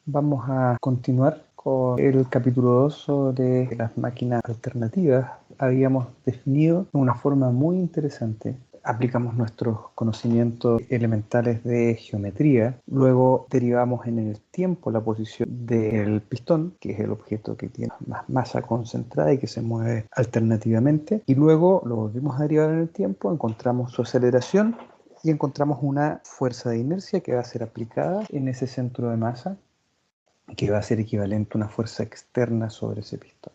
Vamos a continuar con el capítulo 2 sobre las máquinas alternativas. Habíamos definido de una forma muy interesante. Aplicamos nuestros conocimientos elementales de geometría, luego derivamos en el tiempo la posición del pistón, que es el objeto que tiene más masa concentrada y que se mueve alternativamente, y luego lo volvimos a derivar en el tiempo, encontramos su aceleración y encontramos una fuerza de inercia que va a ser aplicada en ese centro de masa, que va a ser equivalente a una fuerza externa sobre ese pistón.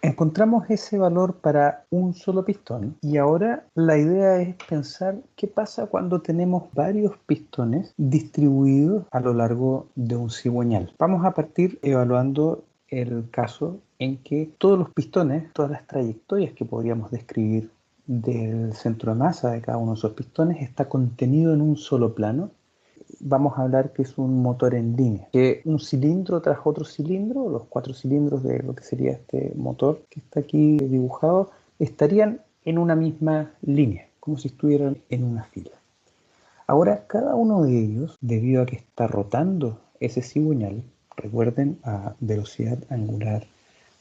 Encontramos ese valor para un solo pistón y ahora la idea es pensar qué pasa cuando tenemos varios pistones distribuidos a lo largo de un cigüeñal. Vamos a partir evaluando el caso en que todos los pistones, todas las trayectorias que podríamos describir del centro de masa de cada uno de esos pistones está contenido en un solo plano. Vamos a hablar que es un motor en línea, que un cilindro tras otro cilindro, los 4 cilindros de lo que sería este motor que está aquí dibujado, estarían en una misma línea, como si estuvieran en una fila. Ahora, cada uno de ellos, debido a que está rotando ese cigüeñal, recuerden a velocidad angular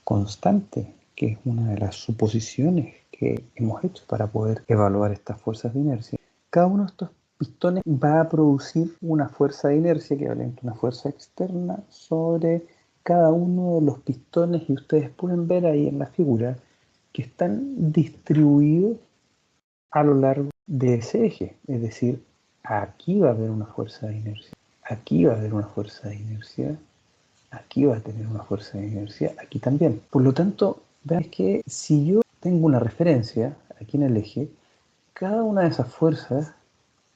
constante, que es una de las suposiciones que hemos hecho para poder evaluar estas fuerzas de inercia. Cada uno de estos pistones va a producir una fuerza de inercia equivalente a una fuerza externa sobre cada uno de los pistones, y ustedes pueden ver ahí en la figura que están distribuidos a lo largo de ese eje. Es decir, aquí va a haber una fuerza de inercia, aquí va a haber una fuerza de inercia, aquí va a tener una fuerza de inercia, aquí también. Por lo tanto, vean que si yo tengo una referencia aquí en el eje, cada una de esas fuerzas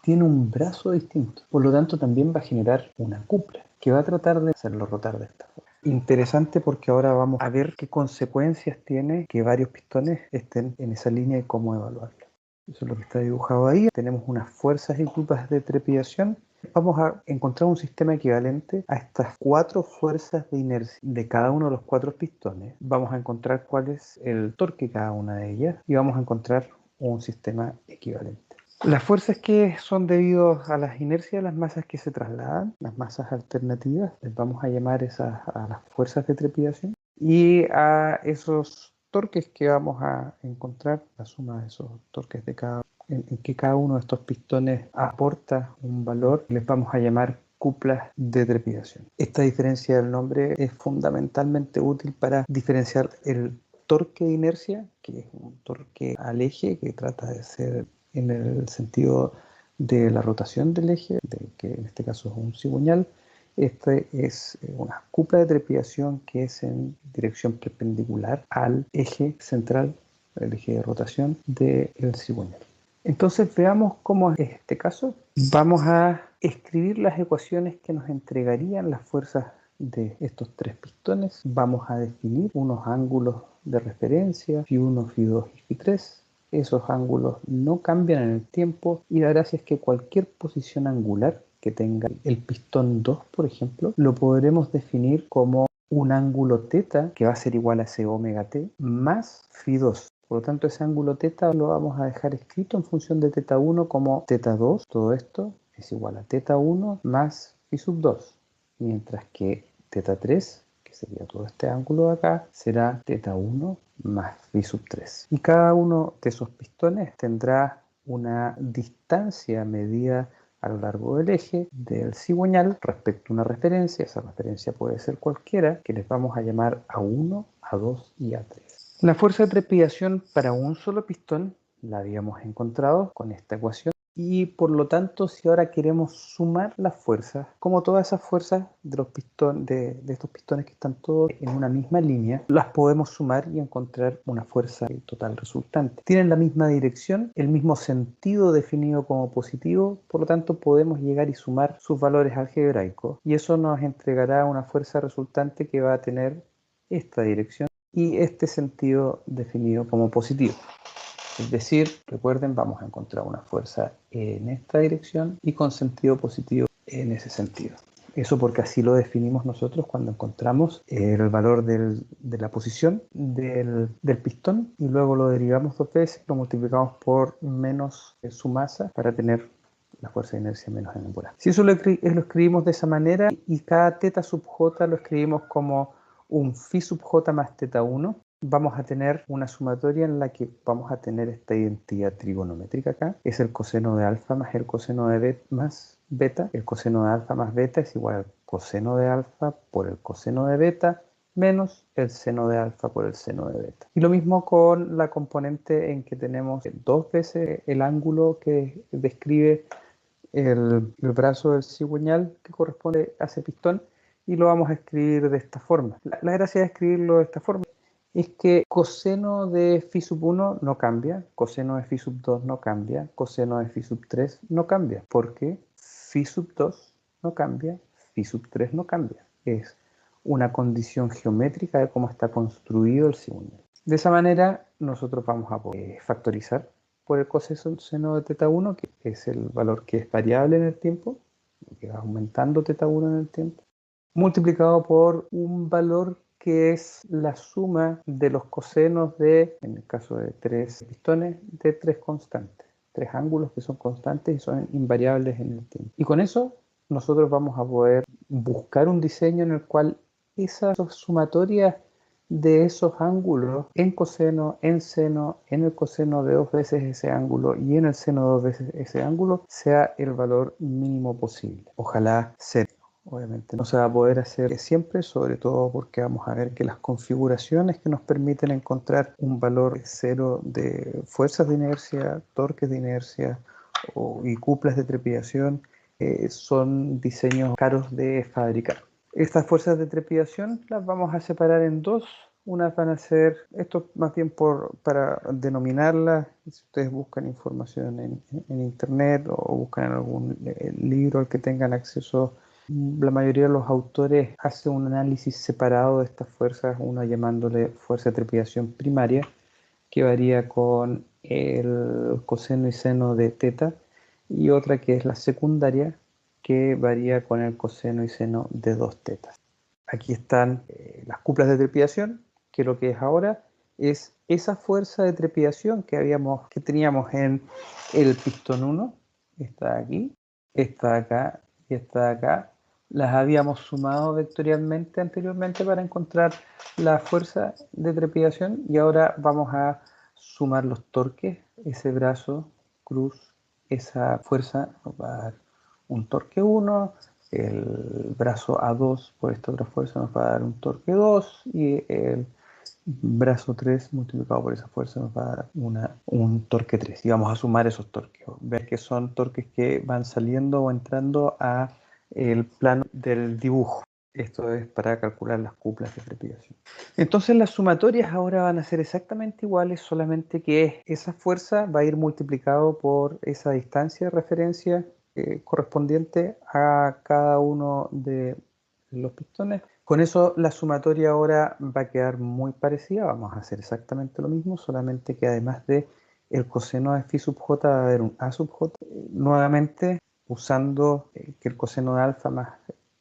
tiene un brazo distinto. Por lo tanto, también va a generar una cupla que va a tratar de hacerlo rotar de esta forma. Interesante, porque ahora vamos a ver qué consecuencias tiene que varios pistones estén en esa línea y cómo evaluarlo. Eso es lo que está dibujado ahí. Tenemos unas fuerzas y culpas de trepidación. Vamos a encontrar un sistema equivalente a estas 4 fuerzas de inercia de cada uno de los 4 pistones. Vamos a encontrar cuál es el torque de cada una de ellas y vamos a encontrar un sistema equivalente. Las fuerzas que son debido a las inercias, las masas que se trasladan, las masas alternativas, les vamos a llamar esas a las fuerzas de trepidación, y a esos torques que vamos a encontrar, la suma de esos torques de en que cada uno de estos pistones aporta un valor, les vamos a llamar cuplas de trepidación. Esta diferencia del nombre es fundamentalmente útil para diferenciar el torque de inercia, que es un torque al eje que trata de ser en el sentido de la rotación del eje, que en este caso es un cigüeñal. Este es una cupla de trepidación que es en dirección perpendicular al eje central, el eje de rotación del cigüeñal. Entonces veamos cómo es este caso. Vamos a escribir las ecuaciones que nos entregarían las fuerzas de estos 3 pistones. Vamos a definir unos ángulos de referencia, φ1, φ2 y φ3. Esos ángulos no cambian en el tiempo, y la gracia es que cualquier posición angular que tenga el pistón 2, por ejemplo, lo podremos definir como un ángulo θ que va a ser igual a ese omega t más φ2. Por lo tanto, ese ángulo θ lo vamos a dejar escrito en función de θ1 como θ2. Todo esto es igual a θ1 más φ sub 2, mientras que θ3, que sería todo este ángulo de acá, será θ1 más φ sub 3. Y cada uno de esos pistones tendrá una distancia medida a lo largo del eje del cigüeñal respecto a una referencia. Esa referencia puede ser cualquiera, que les vamos a llamar A1, A2 y A3. La fuerza de trepidación para un solo pistón la habíamos encontrado con esta ecuación, y por lo tanto, si ahora queremos sumar las fuerzas, como todas esas fuerzas de los de estos pistones que están todos en una misma línea, las podemos sumar y encontrar una fuerza total resultante. Tienen la misma dirección, el mismo sentido definido como positivo, por lo tanto podemos llegar y sumar sus valores algebraicos, y eso nos entregará una fuerza resultante que va a tener esta dirección y este sentido definido como positivo. Es decir, recuerden, vamos a encontrar una fuerza en esta dirección y con sentido positivo en ese sentido. Eso porque así lo definimos nosotros cuando encontramos el valor de la posición del pistón, y luego lo derivamos 2 veces, lo multiplicamos por menos su masa para tener la fuerza de inercia menos el angular. Si eso lo escribimos de esa manera y cada teta sub j lo escribimos como un phi sub j más teta 1, vamos a tener una sumatoria en la que vamos a tener esta identidad trigonométrica acá. Es el coseno de alfa más el coseno de beta más beta. El coseno de alfa más beta es igual al coseno de alfa por el coseno de beta menos el seno de alfa por el seno de beta. Y lo mismo con la componente en que tenemos dos veces el ángulo que describe el brazo del cigüeñal que corresponde a ese pistón, y lo vamos a escribir de esta forma. La gracia de escribirlo de esta forma es que coseno de phi sub 1 no cambia, coseno de phi sub 2 no cambia, coseno de phi sub 3 no cambia, porque phi sub 2 no cambia, phi sub 3 no cambia. Es una condición geométrica de cómo está construido el cigüeñal. De esa manera nosotros vamos a poder factorizar por el coseno de teta 1, que es el valor que es variable en el tiempo, que va aumentando teta 1 en el tiempo, multiplicado por un valor que es la suma de los cosenos de, en el caso de tres pistones, de tres constantes, tres ángulos que son constantes y son invariables en el tiempo. Y con eso nosotros vamos a poder buscar un diseño en el cual esas sumatorias de esos ángulos en coseno, en seno, en el coseno de dos veces ese ángulo y en el seno de dos veces ese ángulo sea el valor mínimo posible. Ojalá cero. Obviamente no se va a poder hacer siempre, sobre todo porque vamos a ver que las configuraciones que nos permiten encontrar un valor cero de fuerzas de inercia, torques de inercia y cuplas de trepidación son diseños caros de fabricar. Estas fuerzas de trepidación las vamos a separar en dos. Unas van a ser, esto más bien para denominarlas, si ustedes buscan información en internet o buscan en algún libro al que tengan acceso, la mayoría de los autores hace un análisis separado de estas fuerzas, una llamándole fuerza de trepidación primaria, que varía con el coseno y seno de teta, y otra que es la secundaria, que varía con el coseno y seno de dos tetas. Aquí están las cuplas de trepidación, que lo que es ahora es esa fuerza de trepidación que teníamos en el pistón 1, está aquí, está acá y está acá. Las habíamos sumado vectorialmente anteriormente para encontrar la fuerza de trepidación, y ahora vamos a sumar los torques. Ese brazo cruz, esa fuerza nos va a dar un torque 1, el brazo A2 por esta otra fuerza nos va a dar un torque 2, y el brazo 3 multiplicado por esa fuerza nos va a dar un torque 3. Y vamos a sumar esos torques. Ver que son torques que van saliendo o entrando a el plano del dibujo. Esto es para calcular las cuplas de trepidación. Entonces las sumatorias ahora van a ser exactamente iguales, solamente que esa fuerza va a ir multiplicado por esa distancia de referencia correspondiente a cada uno de los pistones. Con eso la sumatoria ahora va a quedar muy parecida, vamos a hacer exactamente lo mismo, solamente que además de el coseno de phi sub j va a haber un a sub j, nuevamente usando que el coseno de alfa más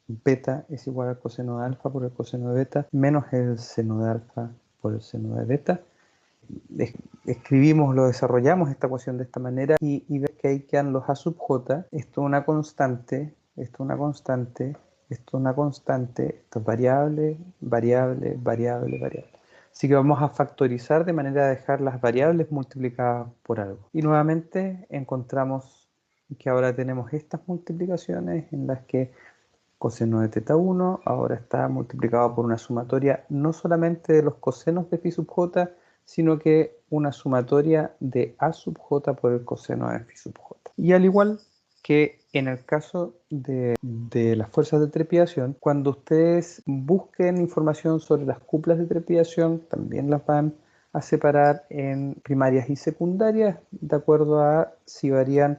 beta es igual al coseno de alfa por el coseno de beta menos el seno de alfa por el seno de beta. Escribimos, lo desarrollamos esta ecuación de esta manera, y ves que ahí quedan los a sub j, esto es una constante, esto es una constante, esto es una constante, esto es variable, variable, variable, variable. Así que vamos a factorizar de manera a dejar las variables multiplicadas por algo. Y nuevamente encontramos que ahora tenemos estas multiplicaciones en las que coseno de teta 1 ahora está multiplicado por una sumatoria no solamente de los cosenos de phi sub j, sino que una sumatoria de a sub j por el coseno de phi sub j. Y al igual que en el caso de las fuerzas de trepidación, cuando ustedes busquen información sobre las cuplas de trepidación, también las van a separar en primarias y secundarias de acuerdo a si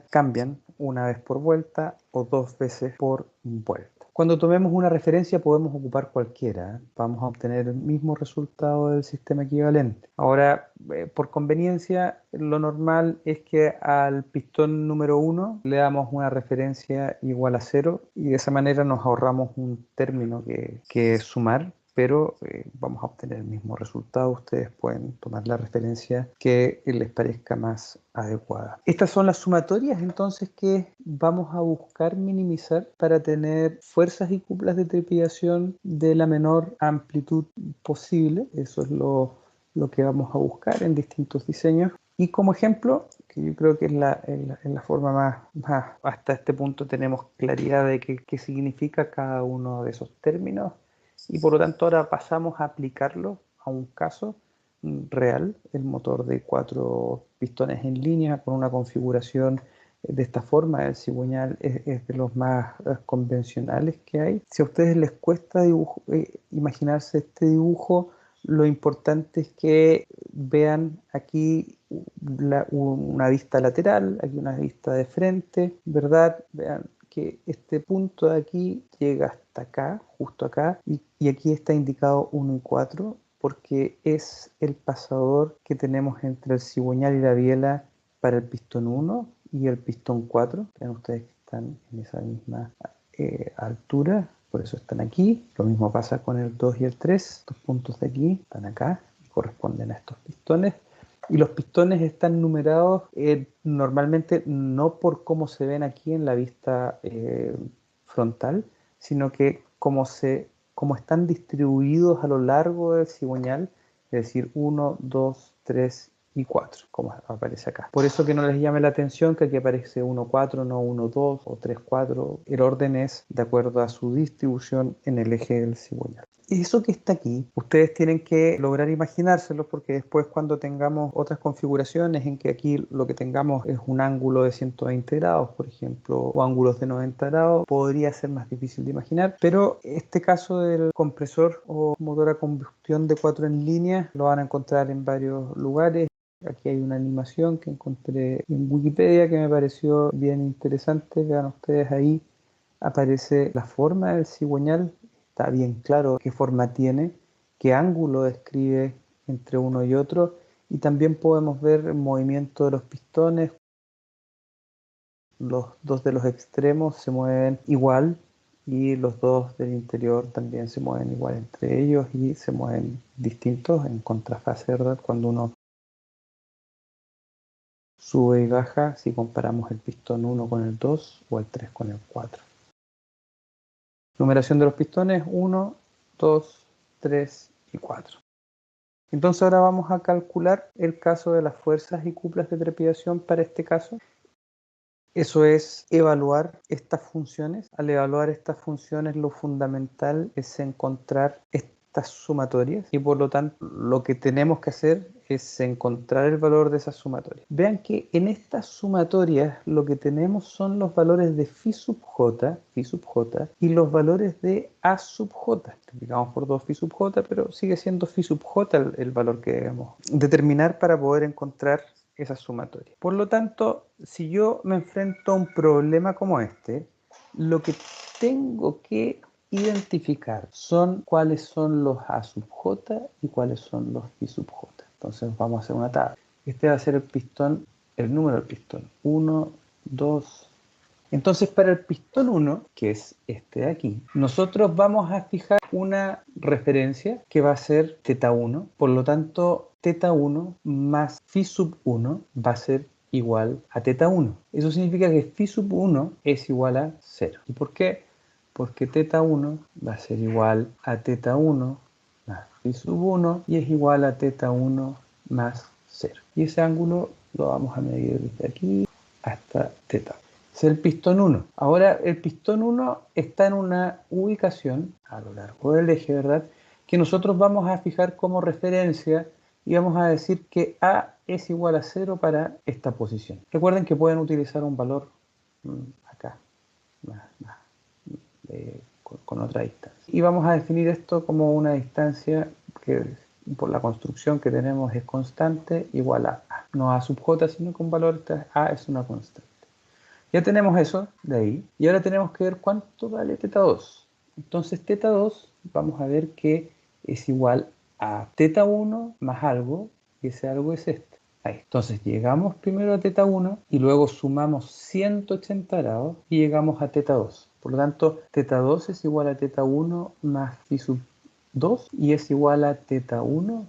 cambian una vez por vuelta o dos veces por vuelta. Cuando tomemos una referencia podemos ocupar cualquiera, vamos a obtener el mismo resultado del sistema equivalente. Ahora, por conveniencia, lo normal es que al pistón número 1 le damos una referencia igual a 0, y de esa manera nos ahorramos un término que es sumar, pero vamos a obtener el mismo resultado. Ustedes pueden tomar la referencia que les parezca más adecuada. Estas son las sumatorias entonces que vamos a buscar minimizar para tener fuerzas y cuplas de trepidación de la menor amplitud posible. Eso es lo que vamos a buscar en distintos diseños. Y como ejemplo, que yo creo que es la forma más, hasta este punto tenemos claridad de qué significa cada uno de esos términos, y por lo tanto ahora pasamos a aplicarlo a un caso real, el motor de 4 pistones en línea con una configuración de esta forma. El cigüeñal es de los más convencionales que hay. Si a ustedes les cuesta imaginarse este dibujo, lo importante es que vean aquí una vista lateral, aquí una vista de frente, ¿verdad? Vean que este punto de aquí llega hasta acá, justo acá, y aquí está indicado 1 y 4, porque es el pasador que tenemos entre el cigüeñal y la biela para el pistón 1 y el pistón 4. Vean ustedes que están en esa misma altura, por eso están aquí. Lo mismo pasa con el 2 y el 3. Estos puntos de aquí están acá y corresponden a estos pistones. Y los pistones están numerados normalmente no por cómo se ven aquí en la vista frontal, sino que como están distribuidos a lo largo del cigüeñal, es decir, 1, 2, 3 y 4, como aparece acá. Por eso que no les llame la atención que aquí aparece 1, 4, no 1, 2 o 3, 4. El orden es de acuerdo a su distribución en el eje del cigüeñal. Eso que está aquí, ustedes tienen que lograr imaginárselo, porque después cuando tengamos otras configuraciones en que aquí lo que tengamos es un ángulo de 120 grados, por ejemplo, o ángulos de 90 grados, podría ser más difícil de imaginar, pero este caso del compresor o motor a combustión de 4 en línea lo van a encontrar en varios lugares. Aquí hay una animación que encontré en Wikipedia que me pareció bien interesante. Vean ustedes ahí, aparece la forma del cigüeñal. Está bien claro qué forma tiene, qué ángulo describe entre uno y otro, y también podemos ver el movimiento de los pistones. Los dos de los extremos se mueven igual y los dos del interior también se mueven igual entre ellos y se mueven distintos en contrafase, ¿verdad? Cuando uno sube y baja, si comparamos el pistón 1 con el 2 o el 3 con el 4. Numeración de los pistones: 1, 2, 3 y 4. Entonces ahora vamos a calcular el caso de las fuerzas y cuplas de trepidación para este caso. Eso es evaluar estas funciones. Al evaluar estas funciones, lo fundamental es encontrar estas sumatorias, y por lo tanto lo que tenemos que hacer es encontrar el valor de esas sumatorias. Vean que en estas sumatorias lo que tenemos son los valores de phi sub j y los valores de a sub j. Multiplicamos por 2 phi sub j, pero sigue siendo phi sub j el valor que debemos determinar para poder encontrar esa sumatoria. Por lo tanto, si yo me enfrento a un problema como este, lo que tengo que identificar son cuáles son los a sub j y cuáles son los phi sub j. Entonces vamos a hacer una tabla. Este va a ser el pistón, el número del pistón: 1, 2. Entonces para el pistón 1, que es este de aquí, nosotros vamos a fijar una referencia que va a ser θ1. Por lo tanto, θ1 más phi sub 1 va a ser igual a θ1. Eso significa que phi sub 1 es igual a 0. ¿Y por qué? Porque θ1 va a ser igual a θ1 más phi sub 1 y es igual a θ1 más 0. Y ese ángulo lo vamos a medir desde aquí hasta θ. Es el pistón 1. Ahora el pistón 1 está en una ubicación a lo largo del eje, ¿verdad?, que nosotros vamos a fijar como referencia, y vamos a decir que A es igual a 0 para esta posición. Recuerden que pueden utilizar un valor acá, con otra distancia. Y vamos a definir esto como una distancia que por la construcción que tenemos es constante, igual a A. No A sub j, sino con valor A es una constante. Ya tenemos eso de ahí, y ahora tenemos que ver cuánto vale θ2. Entonces θ2 vamos a ver que es igual a θ1 más algo, y ese algo es este. Ahí. Entonces llegamos primero a θ1 y luego sumamos 180 grados y llegamos a θ2. Por lo tanto, θ2 es igual a θ1 más phi sub 2 y es igual a teta 1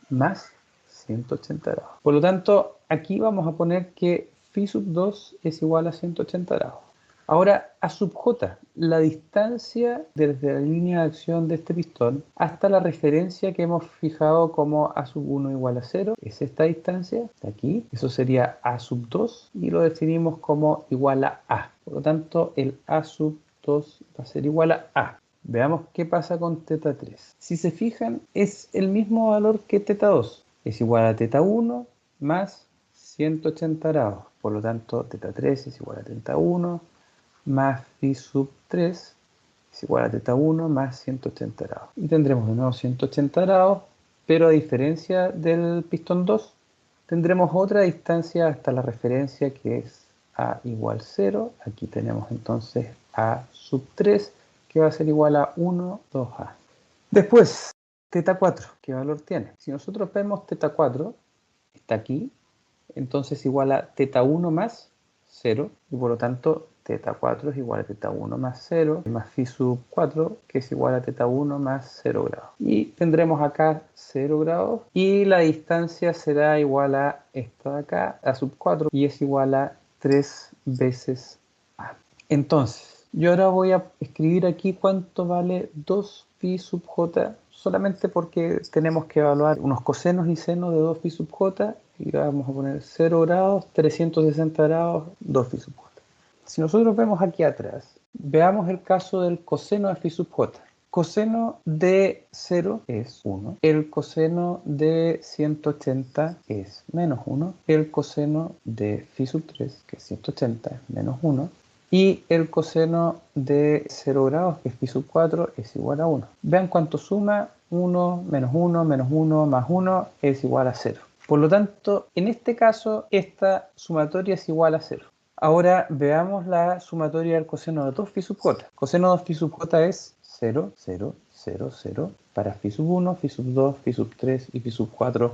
más 180 grados. Por lo tanto, aquí vamos a poner que phi sub 2 es igual a 180 grados. Ahora, A sub j, la distancia desde la línea de acción de este pistón hasta la referencia que hemos fijado como A sub 1 igual a 0, es esta distancia de aquí. Eso sería A sub 2 y lo definimos como igual a A. Por lo tanto, el A sub 2 va a ser igual a A. Veamos qué pasa con teta 3. Si se fijan, es el mismo valor que teta 2. Es igual a teta 1 más 180 grados. Por lo tanto, teta 3 es igual a teta 1 más phi sub 3 es igual a teta 1 más 180 grados. Y tendremos de nuevo 180 grados, pero a diferencia del pistón 2, tendremos otra distancia hasta la referencia que es A igual 0. Aquí tenemos entonces A sub 3, que va a ser igual a 1, 2A. Después, teta 4, ¿qué valor tiene? Si nosotros vemos teta 4, está aquí, entonces igual a teta 1 más 0, y por lo tanto teta 4 es igual a teta 1 más 0, más phi sub 4, que es igual a teta 1 más 0 grados. Y tendremos acá 0 grados, y la distancia será igual a esta de acá, a sub 4, y es igual a 3 veces A. Entonces, yo ahora voy a escribir aquí cuánto vale 2 phi sub j, solamente porque tenemos que evaluar unos cosenos y senos de 2 phi sub j, y vamos a poner 0 grados, 360 grados, 2 phi sub j. Si nosotros vemos aquí atrás, veamos el caso del coseno de phi sub j. Coseno de 0 es 1, el coseno de 180 es menos 1, el coseno de phi sub 3, que es 180, es menos 1, y el coseno de 0 grados, que es phi sub 4, es igual a 1. Vean cuánto suma: 1, menos 1, menos 1, más 1 es igual a 0. Por lo tanto, en este caso, esta sumatoria es igual a 0. Ahora veamos la sumatoria del coseno de 2 phi sub j. Coseno de 2 phi sub j es 0, 0, 0, 0 para phi sub 1, phi sub 2, phi sub 3 y phi sub 4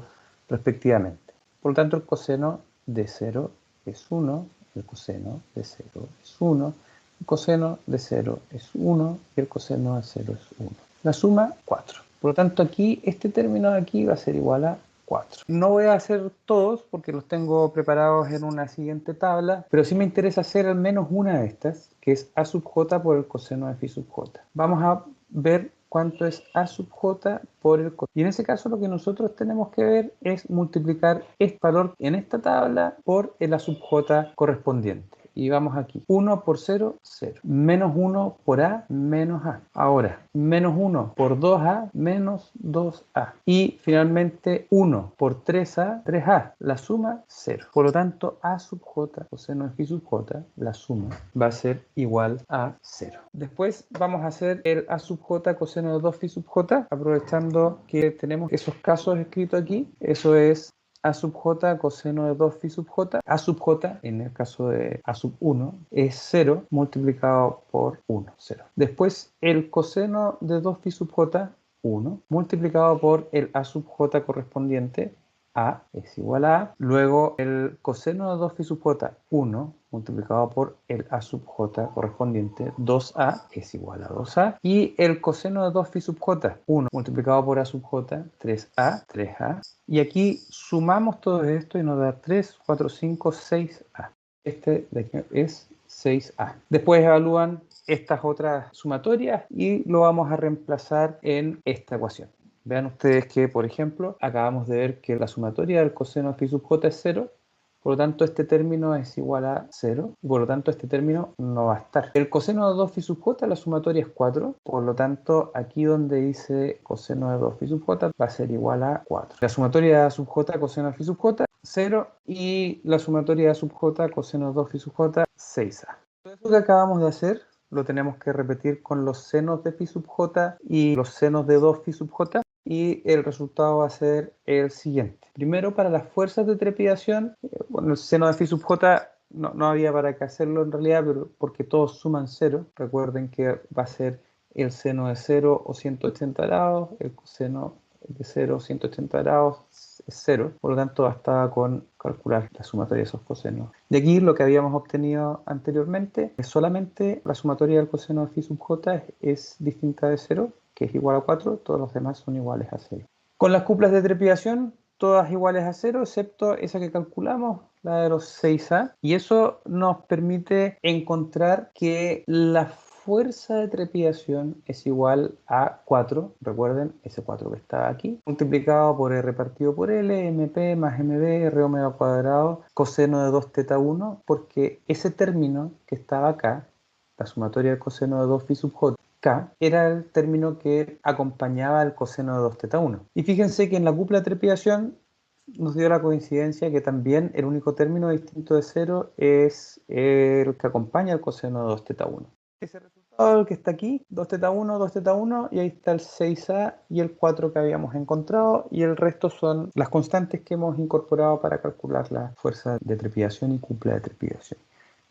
respectivamente. Por lo tanto, el coseno de 0 es 1, el coseno de 0 es 1, el coseno de 0 es 1 y el coseno de 0 es 1. La suma, 4. Por lo tanto, aquí, este término de aquí va a ser igual a 4. No voy a hacer todos porque los tengo preparados en una siguiente tabla, pero sí me interesa hacer al menos una de estas, que es A sub j por el coseno de phi sub j. Vamos a ver cuánto es A sub j por el coseno. Y en ese caso lo que nosotros tenemos que ver es multiplicar este valor en esta tabla por el A sub j correspondiente. Y vamos aquí, 1 por 0, 0. Menos 1 por A, menos A. Ahora, menos 1 por 2A, menos 2A. Y finalmente 1 por 3A, 3A. La suma, 0. Por lo tanto, A sub J, coseno de phi sub J, la suma va a ser igual a 0. Después vamos a hacer el A sub J, coseno de 2 phi sub J, aprovechando que tenemos esos casos escritos aquí. Eso es A sub j coseno de 2 phi sub j. A sub j, en el caso de A sub 1, es 0 multiplicado por 1, 0. Después, el coseno de 2 phi sub j, 1, multiplicado por el A sub j correspondiente, A es igual a A. Luego, el coseno de 2 phi sub j, 1, multiplicado por el A sub j correspondiente, 2A, es igual a 2A. Y el coseno de 2 phi sub j, 1, multiplicado por A sub j, 3A, 3A. Y aquí sumamos todo esto y nos da 3, 4, 5, 6A. Este de aquí es 6A. Después evalúan estas otras sumatorias y lo vamos a reemplazar en esta ecuación. Vean ustedes que, por ejemplo, acabamos de ver que la sumatoria del coseno de phi sub j es 0, por lo tanto este término es igual a 0, y por lo tanto este término no va a estar. El coseno de 2 phi sub j, la sumatoria es 4, por lo tanto aquí donde dice coseno de 2 phi sub j va a ser igual a 4. La sumatoria de A sub j, coseno de phi sub j, 0, y la sumatoria de A sub j, coseno de 2 phi sub j, 6a. Todo eso que acabamos de hacer lo tenemos que repetir con los senos de phi sub j y los senos de 2 phi sub j. Y el resultado va a ser el siguiente. Primero, para las fuerzas de trepidación, bueno, el seno de phi sub j no había para qué hacerlo en realidad, pero porque todos suman 0. Recuerden que va a ser el seno de 0 o 180 grados, el coseno de 0 o 180 grados es 0, por lo tanto bastaba con calcular la sumatoria de esos cosenos. De aquí lo que habíamos obtenido anteriormente es solamente la sumatoria del coseno de phi sub j es distinta de 0, que es igual a 4, todos los demás son iguales a 0. Con las cuplas de trepidación, todas iguales a 0, excepto esa que calculamos, la de los 6A, y eso nos permite encontrar que la fuerza de trepidación es igual a 4, recuerden, ese 4 que está aquí, multiplicado por R partido por L, MP más MB, R omega cuadrado, coseno de 2 teta 1, porque ese término que estaba acá, la sumatoria del coseno de 2 phi sub j, K, era el término que acompañaba al coseno de 2 teta 1. Y fíjense que en la cupla de trepidación nos dio la coincidencia que también el único término distinto de 0 es el que acompaña al coseno de 2 teta 1. Ese resultado el que está aquí, 2 teta 1, 2 teta 1, y ahí está el 6A y el 4 que habíamos encontrado, y el resto son las constantes que hemos incorporado para calcular la fuerza de trepidación y cupla de trepidación.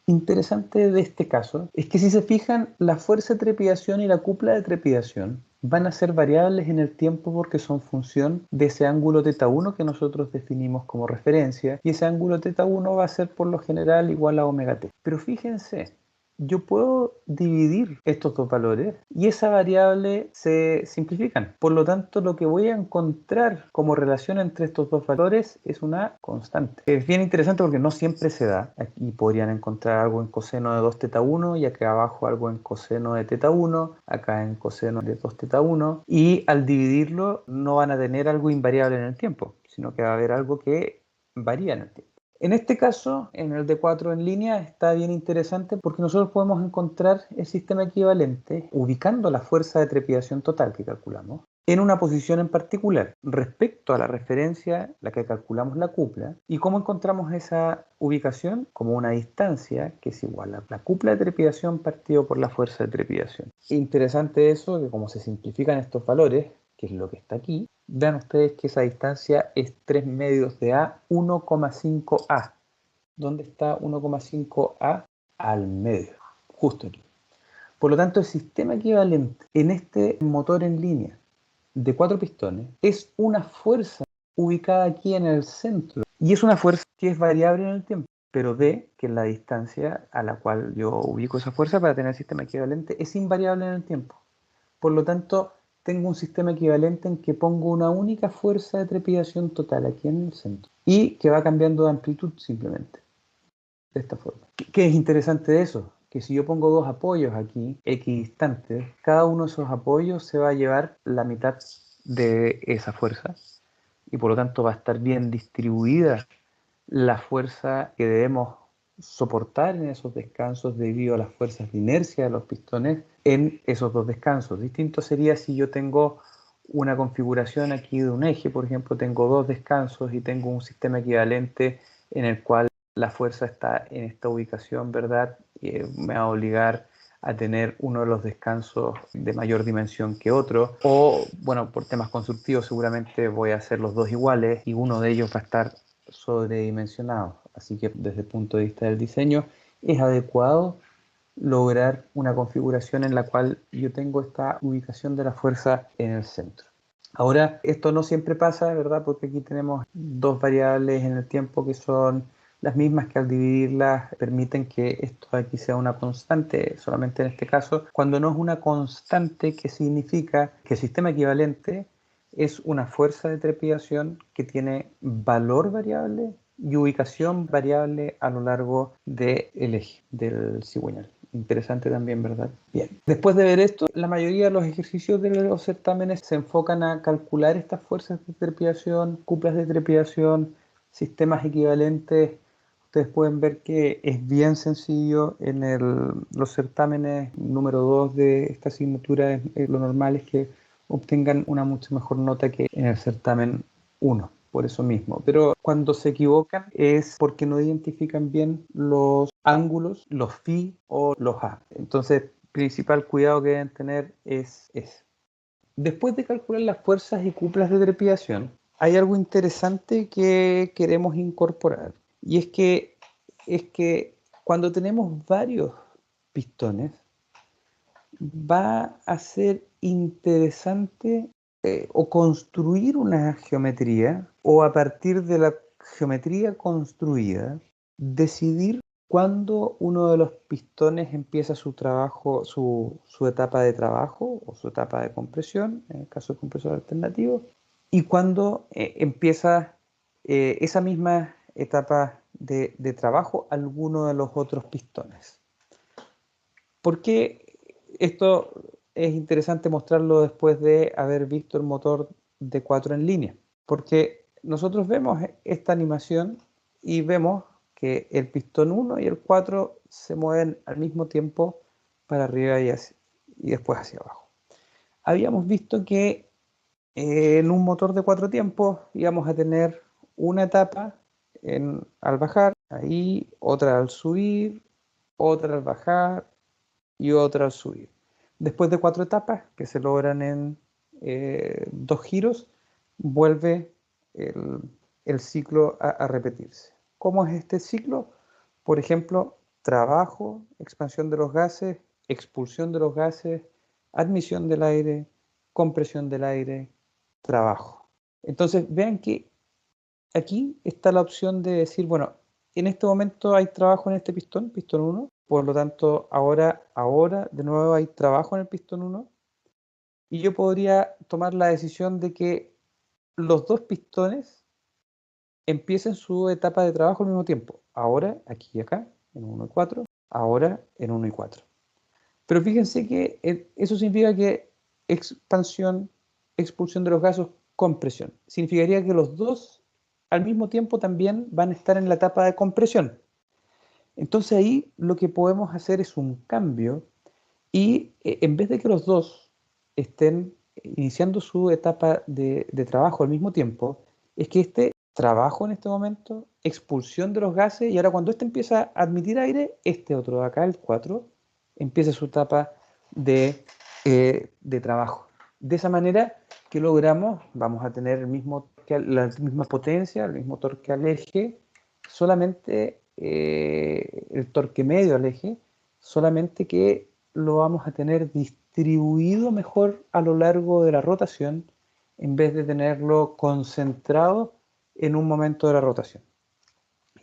Interesante de este caso es que si se fijan, la fuerza de trepidación y la cupla de trepidación van a ser variables en el tiempo porque son función de ese ángulo teta 1 que nosotros definimos como referencia, y ese ángulo teta 1 va a ser por lo general igual a omega t. Pero fíjense, yo puedo dividir estos dos valores y esa variable se simplifican. Por lo tanto, lo que voy a encontrar como relación entre estos dos valores es una constante. Es bien interesante porque no siempre se da. Aquí podrían encontrar algo en coseno de 2 teta 1 y acá abajo algo en coseno de teta 1, acá en coseno de 2 teta 1, y al dividirlo no van a tener algo invariable en el tiempo, sino que va a haber algo que varía en el tiempo. En este caso, en el D4 en línea, está bien interesante porque nosotros podemos encontrar el sistema equivalente ubicando la fuerza de trepidación total que calculamos en una posición en particular respecto a la referencia, la que calculamos la cupla, y cómo encontramos esa ubicación como una distancia que es igual a la cupla de trepidación partido por la fuerza de trepidación. Interesante eso, que como se simplifican estos valores, que es lo que está aquí, vean ustedes que esa distancia es 3 medios de A, 1,5A. ¿Dónde está 1,5A? Al medio, justo aquí. Por lo tanto, el sistema equivalente en este motor en línea de 4 pistones es una fuerza ubicada aquí en el centro, y es una fuerza que es variable en el tiempo, pero ve que la distancia a la cual yo ubico esa fuerza para tener el sistema equivalente es invariable en el tiempo. Por lo tanto, tengo un sistema equivalente en que pongo una única fuerza de trepidación total aquí en el centro y que va cambiando de amplitud simplemente, de esta forma. ¿Qué es interesante de eso? Que si yo pongo dos apoyos aquí, equidistantes, cada uno de esos apoyos se va a llevar la mitad de esa fuerza y por lo tanto va a estar bien distribuida la fuerza que debemos soportar en esos descansos debido a las fuerzas de inercia de los pistones en esos dos descansos. Distinto sería si yo tengo una configuración aquí de un eje, por ejemplo, tengo dos descansos y tengo un sistema equivalente en el cual la fuerza está en esta ubicación, ¿verdad? Me va a obligar a tener uno de los descansos de mayor dimensión que otro, o bueno, por temas constructivos seguramente voy a hacer los dos iguales y uno de ellos va a estar sobredimensionado. Así que desde el punto de vista del diseño es adecuado lograr una configuración en la cual yo tengo esta ubicación de la fuerza en el centro. Ahora, esto no siempre pasa, ¿verdad? Porque aquí tenemos dos variables en el tiempo que son las mismas, que al dividirlas permiten que esto aquí sea una constante, solamente en este caso. Cuando no es una constante, ¿qué significa? Que el sistema equivalente es una fuerza de trepidación que tiene valor variable y ubicación variable a lo largo del eje del cigüeñal. Interesante también, ¿verdad? Bien. Después de ver esto, la mayoría de los ejercicios de los certámenes se enfocan a calcular estas fuerzas de trepidación, cuplas de trepidación, sistemas equivalentes. Ustedes pueden ver que es bien sencillo en los certámenes número 2 de esta asignatura. Lo normal es que obtengan una mucho mejor nota que en el certamen 1, por eso mismo. Pero cuando se equivocan es porque no identifican bien los ángulos, los phi o los a. Entonces, principal cuidado que deben tener es ese. Después de calcular las fuerzas y cuplas de trepidación, hay algo interesante que queremos incorporar. Y es que cuando tenemos varios pistones, va a ser interesante o construir una geometría, o a partir de la geometría construida, decidir cuando uno de los pistones empieza su trabajo, su etapa de trabajo o su etapa de compresión, en el caso del compresor alternativo, y cuando empieza esa misma etapa de trabajo alguno de los otros pistones. ¿Por qué esto es interesante mostrarlo después de haber visto el motor de 4 en línea? Porque nosotros vemos esta animación y vemos que el pistón 1 y el 4 se mueven al mismo tiempo para arriba y después hacia abajo. Habíamos visto que en un motor de 4 tiempos íbamos a tener una etapa al bajar, ahí otra al subir, otra al bajar y otra al subir. Después de 4 etapas que se logran en 2 giros, vuelve el ciclo a repetirse. ¿Cómo es este ciclo? Por ejemplo, trabajo, expansión de los gases, expulsión de los gases, admisión del aire, compresión del aire, trabajo. Entonces, vean que aquí está la opción de decir, bueno, en este momento hay trabajo en este pistón, pistón 1, por lo tanto, ahora de nuevo hay trabajo en el pistón 1, y yo podría tomar la decisión de que los dos pistones empiecen su etapa de trabajo al mismo tiempo. Ahora, aquí y acá, en 1 y 4, ahora en 1 y 4. Pero fíjense que eso significa que expansión, expulsión de los gases, compresión. Significaría que los dos al mismo tiempo también van a estar en la etapa de compresión. Entonces ahí lo que podemos hacer es un cambio y en vez de que los dos estén iniciando su etapa de trabajo al mismo tiempo, es que este trabajo en este momento, expulsión de los gases, y ahora cuando este empieza a admitir aire, este otro de acá, el 4, empieza su etapa de trabajo. De esa manera que logramos, vamos a tener la misma potencia, el mismo torque al eje, solamente el torque medio al eje, solamente que lo vamos a tener distribuido mejor a lo largo de la rotación en vez de tenerlo concentrado en un momento de la rotación.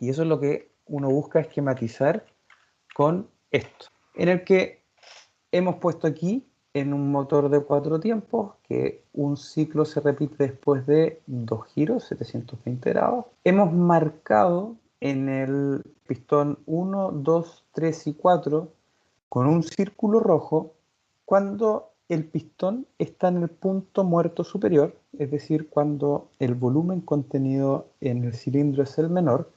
Y eso es lo que uno busca esquematizar con esto, en el que hemos puesto aquí en un motor de 4 tiempos que un ciclo se repite después de 2 giros, 720 grados. Hemos marcado en el pistón 1, 2, 3 y 4 con un círculo rojo cuando el pistón está en el punto muerto superior, es decir, cuando el volumen contenido en el cilindro es el menor,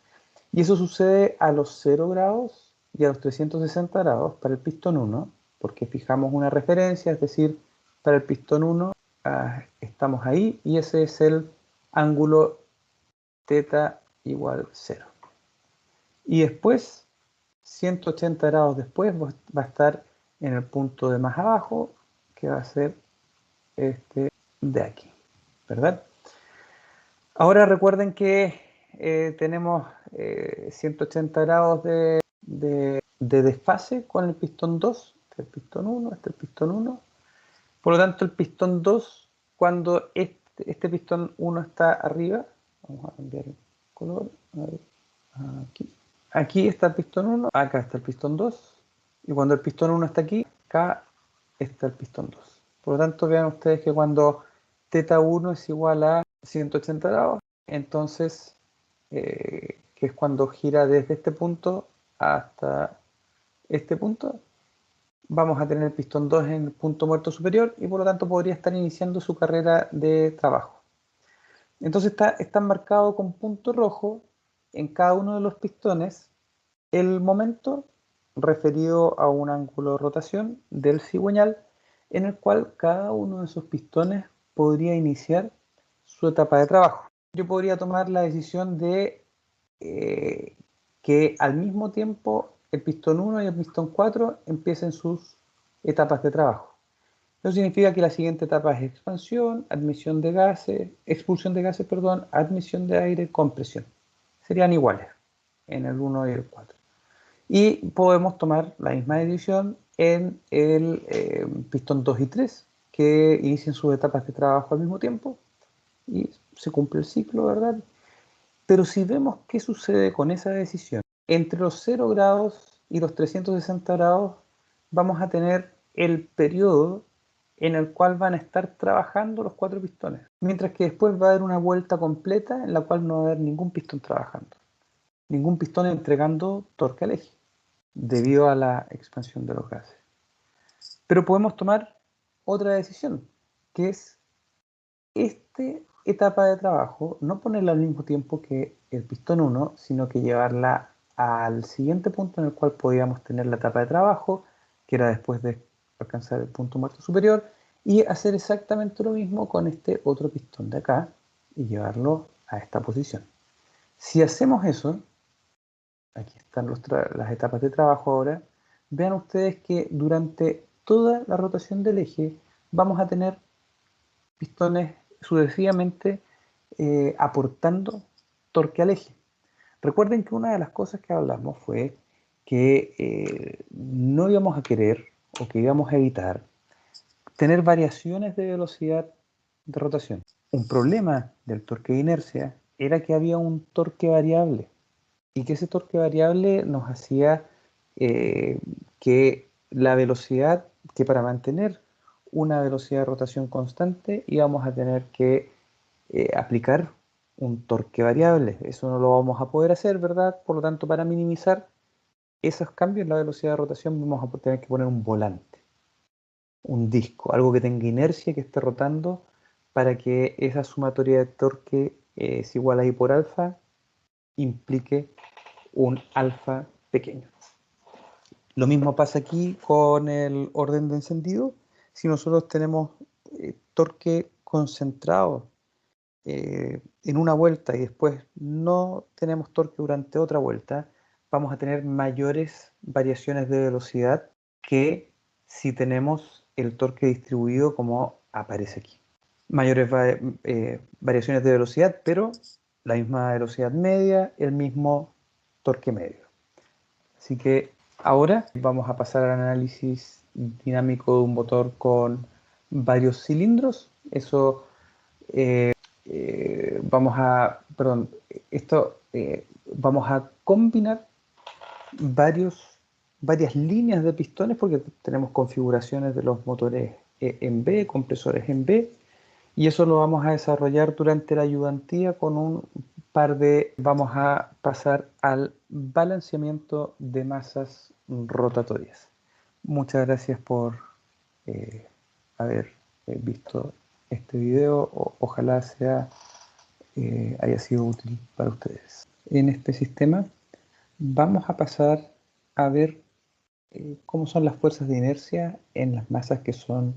y eso sucede a los 0 grados y a los 360 grados para el pistón 1, porque fijamos una referencia, es decir, para el pistón 1 estamos ahí y ese es el ángulo θ igual 0. Y después, 180 grados después, va a estar en el punto de más abajo, que va a ser este de aquí, ¿verdad? Ahora recuerden que tenemos 180 grados de desfase con el pistón 2, el pistón 1, el pistón 1. Por lo tanto, el pistón 2, cuando este pistón 1 está arriba, vamos a cambiar el color, a ver, aquí. Aquí está el pistón 1, acá está el pistón 2, y cuando el pistón 1 está aquí, acá está el pistón 2. Por lo tanto, vean ustedes que cuando θ1 es igual a 180 grados, entonces, que es cuando gira desde este punto hasta este punto, vamos a tener el pistón 2 en el punto muerto superior y por lo tanto podría estar iniciando su carrera de trabajo. Entonces está marcado con punto rojo en cada uno de los pistones el momento referido a un ángulo de rotación del cigüeñal en el cual cada uno de esos pistones podría iniciar su etapa de trabajo. Yo podría tomar la decisión de que al mismo tiempo el pistón 1 y el pistón 4 empiecen sus etapas de trabajo. Eso significa que la siguiente etapa es expansión, admisión de gases, expulsión de gases, perdón, admisión de aire, compresión. Serían iguales en el 1 y el 4. Y podemos tomar la misma decisión en el pistón 2 y 3, que inician sus etapas de trabajo al mismo tiempo y se cumple el ciclo, ¿verdad? Pero si vemos qué sucede con esa decisión entre los 0 grados y los 360 grados vamos a tener el periodo en el cual van a estar trabajando los 4 pistones, mientras que después va a haber una vuelta completa en la cual no va a haber ningún pistón trabajando, ningún pistón entregando torque al eje, debido a la expansión de los gases. Pero podemos tomar otra decisión, que es esta etapa de trabajo, no ponerla al mismo tiempo que el pistón 1, sino que llevarla al siguiente punto en el cual podíamos tener la etapa de trabajo, que era después de alcanzar el punto muerto superior, y hacer exactamente lo mismo con este otro pistón de acá y llevarlo a esta posición. Si hacemos eso, aquí están las etapas de trabajo ahora, vean ustedes que durante toda la rotación del eje vamos a tener pistones sucesivamente aportando torque al eje. Recuerden que una de las cosas que hablamos fue que no íbamos a querer o que íbamos a evitar tener variaciones de velocidad de rotación. Un problema del torque de inercia era que había un torque variable y que ese torque variable nos hacía que la velocidad, que para mantener una velocidad de rotación constante íbamos a tener que aplicar un torque variable. Eso no lo vamos a poder hacer, ¿verdad? Por lo tanto, para minimizar esos cambios en la velocidad de rotación vamos a tener que poner un volante, un disco, algo que tenga inercia, que esté rotando, para que esa sumatoria de torque es igual a I por alfa implique un alfa pequeño. Lo mismo pasa aquí con el orden de encendido. Si nosotros tenemos torque concentrado en una vuelta y después no tenemos torque durante otra vuelta, vamos a tener mayores variaciones de velocidad que si tenemos el torque distribuido como aparece aquí. Mayores variaciones de velocidad, pero la misma velocidad media, el mismo torque medio. Así que ahora vamos a pasar al análisis dinámico de un motor con varios cilindros. Eso vamos a combinar varias líneas de pistones porque tenemos configuraciones de los motores en B, compresores en B, y eso lo vamos a desarrollar durante la ayudantía con vamos a pasar al balanceamiento de masas rotatorias. Muchas gracias por haber visto este video. Ojalá haya sido útil para ustedes. En este sistema vamos a pasar a ver cómo son las fuerzas de inercia en las masas que son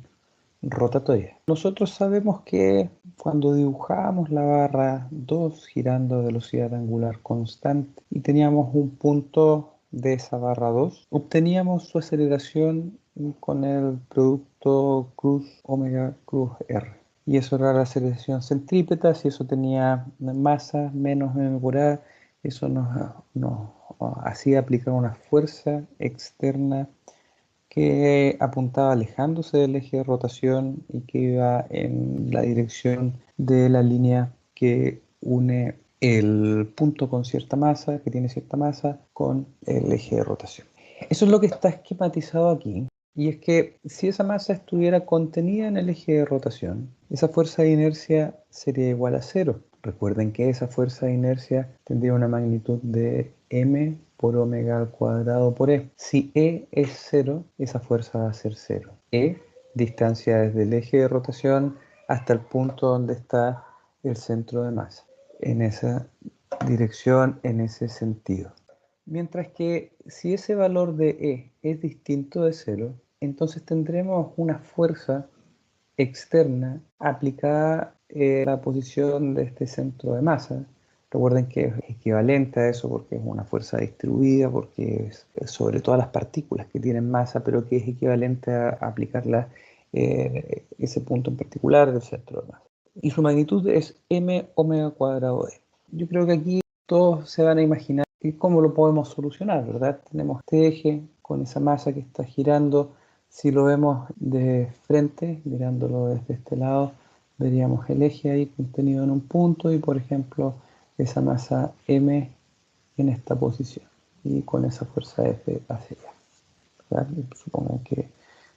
rotatorias. Nosotros sabemos que cuando dibujábamos la barra 2 girando a velocidad angular constante y teníamos un punto de esa barra 2, obteníamos su aceleración con el producto cruz omega cruz R. Y eso era la aceleración centrípeta. Si eso tenía masa menos m por a, eso nos hacía aplicar una fuerza externa que apuntaba alejándose del eje de rotación y que iba en la dirección de la línea que une el punto con cierta masa, que tiene cierta masa, con el eje de rotación. Eso es lo que está esquematizado aquí. Y es que si esa masa estuviera contenida en el eje de rotación, esa fuerza de inercia sería igual a cero. Recuerden que esa fuerza de inercia tendría una magnitud de m por omega al cuadrado por e. Si e es cero, esa fuerza va a ser cero. E, distancia desde el eje de rotación hasta el punto donde está el centro de masa. En esa dirección, en ese sentido. Mientras que si ese valor de E es distinto de cero, entonces tendremos una fuerza externa aplicada en la posición de este centro de masa. Recuerden que es equivalente a eso porque es una fuerza distribuida, porque es sobre todas las partículas que tienen masa, pero que es equivalente a aplicarla ese punto en particular del centro de masa. Y su magnitud es m omega cuadrado d. Yo creo que aquí todos se van a imaginar cómo lo podemos solucionar, ¿verdad? Tenemos este eje con esa masa que está girando. Si lo vemos de frente, mirándolo desde este lado, veríamos el eje ahí contenido en un punto y, por ejemplo, esa masa m en esta posición. y con esa fuerza F hacia allá, ¿verdad? Y supongan que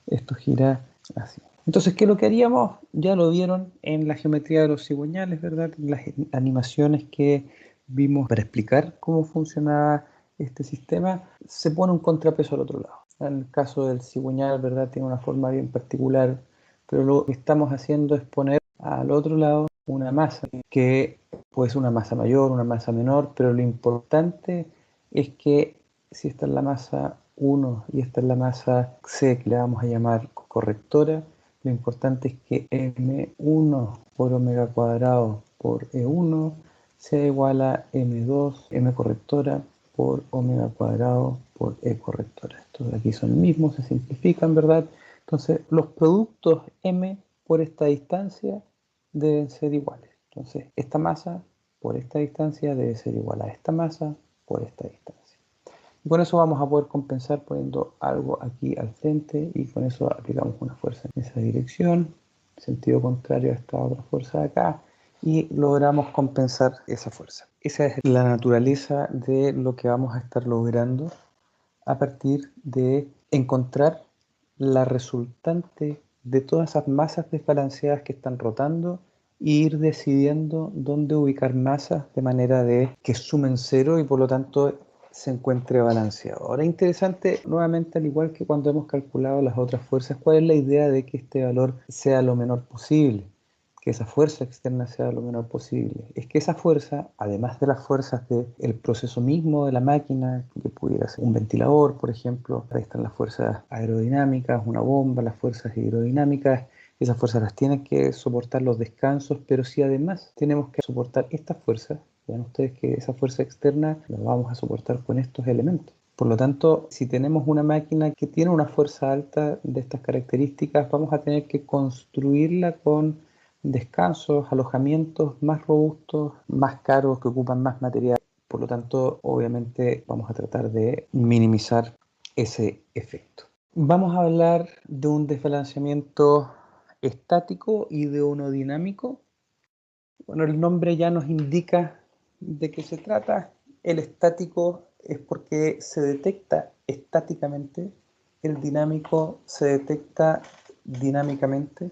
esto gira así. Entonces, ¿qué es lo que haríamos? Ya lo vieron en la geometría de los cigüeñales, ¿verdad? Las animaciones que vimos para explicar cómo funcionaba este sistema, se pone un contrapeso al otro lado. En el caso del cigüeñal, ¿verdad? Tiene una forma bien particular, pero lo que estamos haciendo es poner al otro lado una masa, que puede ser una masa mayor, una masa menor, pero lo importante es que si esta es la masa 1 y esta es la masa C, que le vamos a llamar correctora, lo importante es que M1 por omega cuadrado por E1 sea igual a M2, M correctora, por omega cuadrado por E correctora. Estos de aquí son mismos, se simplifican, ¿verdad? Entonces, los productos M por esta distancia deben ser iguales. Entonces, esta masa por esta distancia debe ser igual a esta masa por esta distancia. Y con eso vamos a poder compensar poniendo algo aquí al frente y con eso aplicamos una fuerza en esa dirección, sentido contrario a esta otra fuerza de acá, y logramos compensar esa fuerza. Esa es la naturaleza de lo que vamos a estar logrando a partir de encontrar la resultante de todas esas masas desbalanceadas que están rotando e ir decidiendo dónde ubicar masas de manera de que sumen cero y por lo tanto se encuentre balanceado. Ahora, interesante, nuevamente, al igual que cuando hemos calculado las otras fuerzas, ¿cuál es la idea de que este valor sea lo menor posible? Que esa fuerza externa sea lo menor posible. Es que esa fuerza, además de las fuerzas del proceso mismo de la máquina, que pudiera ser un ventilador, por ejemplo, ahí están las fuerzas aerodinámicas, una bomba, las fuerzas hidrodinámicas, esas fuerzas las tienen que soportar los descansos, pero si además tenemos que soportar estas fuerzas, vean ustedes que esa fuerza externa la vamos a soportar con estos elementos. Por lo tanto, si tenemos una máquina que tiene una fuerza alta de estas características, vamos a tener que construirla con descansos, alojamientos más robustos, más caros, que ocupan más material. Por lo tanto, obviamente vamos a tratar de minimizar ese efecto. Vamos a hablar de un desbalanceamiento estático y de uno dinámico. Bueno, el nombre ya nos indica de qué se trata. El estático es porque se detecta estáticamente, el dinámico se detecta dinámicamente.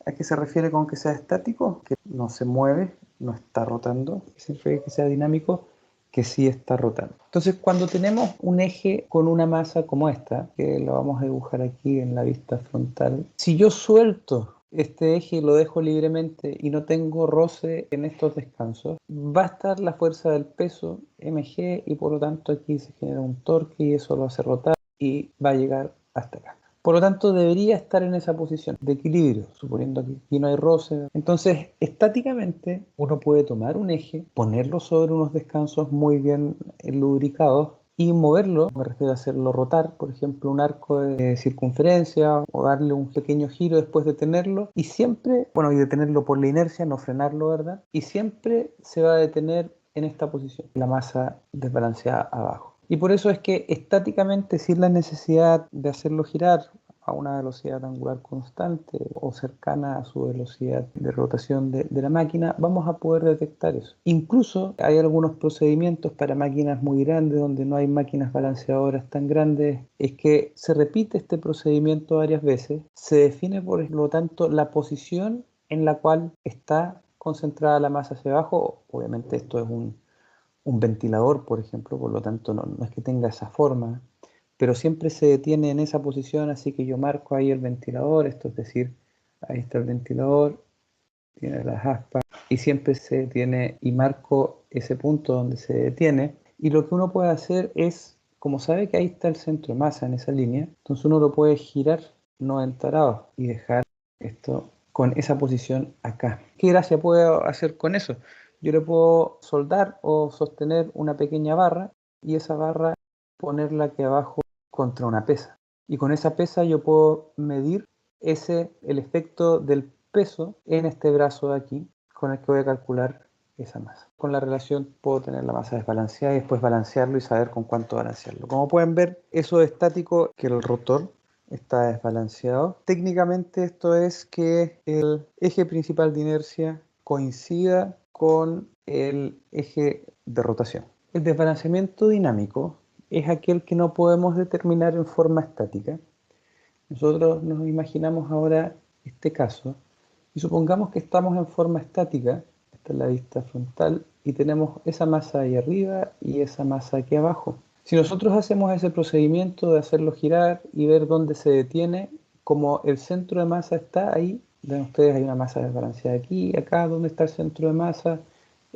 ¿A qué se refiere con que sea estático? Que no se mueve, no está rotando. ¿A qué se refiere que sea dinámico? Que sí está rotando. Entonces, cuando tenemos un eje con una masa como esta, que lo vamos a dibujar aquí en la vista frontal, si yo suelto este eje y lo dejo libremente y no tengo roce en estos descansos, va a estar la fuerza del peso mg y por lo tanto aquí se genera un torque y eso lo hace rotar y va a llegar hasta acá. Por lo tanto, debería estar en esa posición de equilibrio, suponiendo que aquí no hay roce. Entonces, estáticamente, uno puede tomar un eje, ponerlo sobre unos descansos muy bien lubricados y moverlo, me refiero a hacerlo rotar, por ejemplo, un arco de circunferencia o darle un pequeño giro después de tenerlo y siempre, bueno, y detenerlo por la inercia, no frenarlo, ¿verdad? Y siempre se va a detener en esta posición, la masa desbalanceada abajo. Y por eso es que estáticamente, sin la necesidad de hacerlo girar a una velocidad angular constante o cercana a su velocidad de rotación de la máquina, vamos a poder detectar eso. Incluso hay algunos procedimientos para máquinas muy grandes, donde no hay máquinas balanceadoras tan grandes, es que se repite este procedimiento varias veces, se define por lo tanto la posición en la cual está concentrada la masa hacia abajo. Obviamente esto es un ventilador, por ejemplo, por lo tanto no es que tenga esa forma, pero siempre se detiene en esa posición, así que yo marco ahí el ventilador, esto es decir, ahí está el ventilador, tiene las aspas, y siempre se detiene y marco ese punto donde se detiene, y lo que uno puede hacer es, como sabe que ahí está el centro de masa en esa línea, entonces uno lo puede girar 90 grados y dejar esto con esa posición acá. ¿Qué gracia puedo hacer con eso? Yo le puedo soldar o sostener una pequeña barra y esa barra ponerla aquí abajo contra una pesa. Y con esa pesa yo puedo medir el efecto del peso en este brazo de aquí, con el que voy a calcular esa masa. Con la relación puedo tener la masa desbalanceada y después balancearlo y saber con cuánto balancearlo. Como pueden ver, eso es estático, que el rotor está desbalanceado. Técnicamente esto es que el eje principal de inercia coincida con el eje de rotación. El desbalanceamiento dinámico es aquel que no podemos determinar en forma estática. Nosotros nos imaginamos ahora este caso y supongamos que estamos en forma estática, esta es la vista frontal, y tenemos esa masa ahí arriba y esa masa aquí abajo. Si nosotros hacemos ese procedimiento de hacerlo girar y ver dónde se detiene, como el centro de masa está ahí, ven ustedes, hay una masa desbalanceada aquí, acá, ¿dónde está el centro de masa?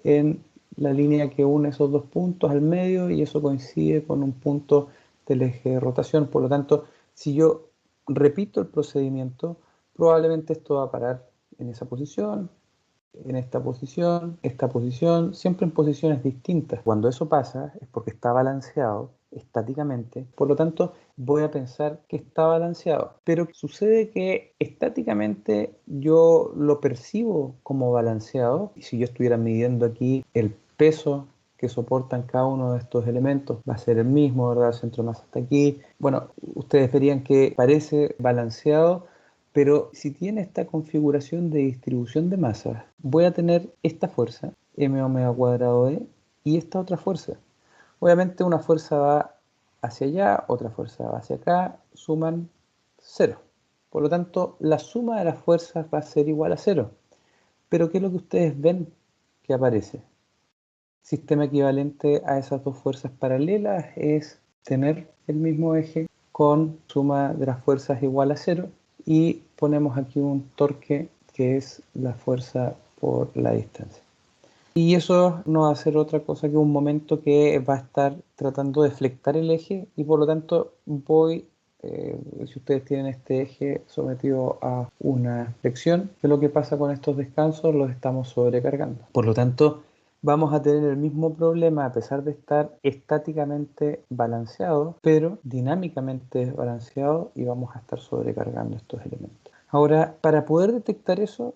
En la línea que une esos dos puntos al medio, y eso coincide con un punto del eje de rotación. Por lo tanto, si yo repito el procedimiento, probablemente esto va a parar en esa posición, en esta posición, siempre en posiciones distintas. Cuando eso pasa es porque está balanceado estáticamente, por lo tanto voy a pensar que está balanceado. Pero sucede que estáticamente yo lo percibo como balanceado, y si yo estuviera midiendo aquí el peso que soportan cada uno de estos elementos, va a ser el mismo, ¿verdad? El centro de masa está aquí. Bueno, ustedes verían que parece balanceado, pero si tiene esta configuración de distribución de masas, voy a tener esta fuerza, m omega cuadrado e, y esta otra fuerza. Obviamente una fuerza va hacia allá, otra fuerza va hacia acá, suman cero. Por lo tanto, la suma de las fuerzas va a ser igual a cero. Pero ¿qué es lo que ustedes ven que aparece? Sistema equivalente a esas dos fuerzas paralelas es tener el mismo eje con suma de las fuerzas igual a cero, y ponemos aquí un torque que es la fuerza por la distancia. Y eso no va a ser otra cosa que un momento que va a estar tratando de flectar el eje, y por lo tanto si ustedes tienen este eje sometido a una flexión, ¿qué es lo que pasa con estos descansos? Los estamos sobrecargando. Por lo tanto, vamos a tener el mismo problema a pesar de estar estáticamente balanceado, pero dinámicamente desbalanceado, y vamos a estar sobrecargando estos elementos. Ahora, para poder detectar eso,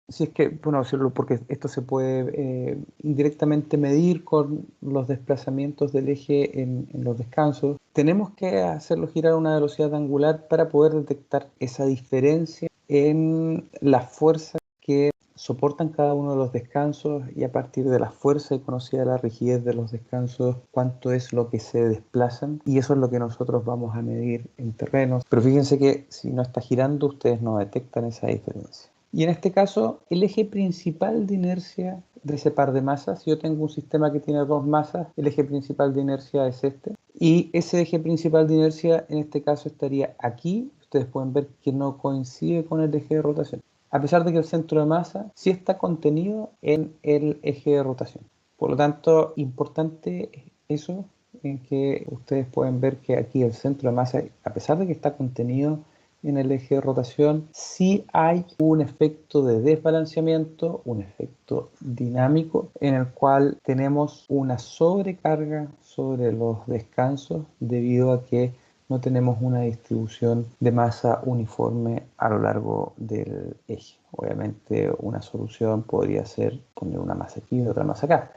si es que, bueno, porque esto se puede indirectamente medir con los desplazamientos del eje en los descansos, tenemos que hacerlo girar a una velocidad angular para poder detectar esa diferencia en las fuerzas que soportan cada uno de los descansos, y a partir de la fuerza y conocida la rigidez de los descansos, cuánto es lo que se desplazan, y eso es lo que nosotros vamos a medir en terrenos. Pero fíjense que si no está girando, ustedes no detectan esa diferencia. Y en este caso, el eje principal de inercia de ese par de masas, si yo tengo un sistema que tiene dos masas, el eje principal de inercia es este. Y ese eje principal de inercia en este caso estaría aquí. Ustedes pueden ver que no coincide con el eje de rotación, a pesar de que el centro de masa sí está contenido en el eje de rotación. Por lo tanto, importante eso, en que ustedes pueden ver que aquí el centro de masa, a pesar de que está contenido en el eje de rotación, sí hay un efecto de desbalanceamiento, un efecto dinámico, en el cual tenemos una sobrecarga sobre los descansos debido a que no tenemos una distribución de masa uniforme a lo largo del eje. Obviamente una solución podría ser poner una masa aquí y otra masa acá.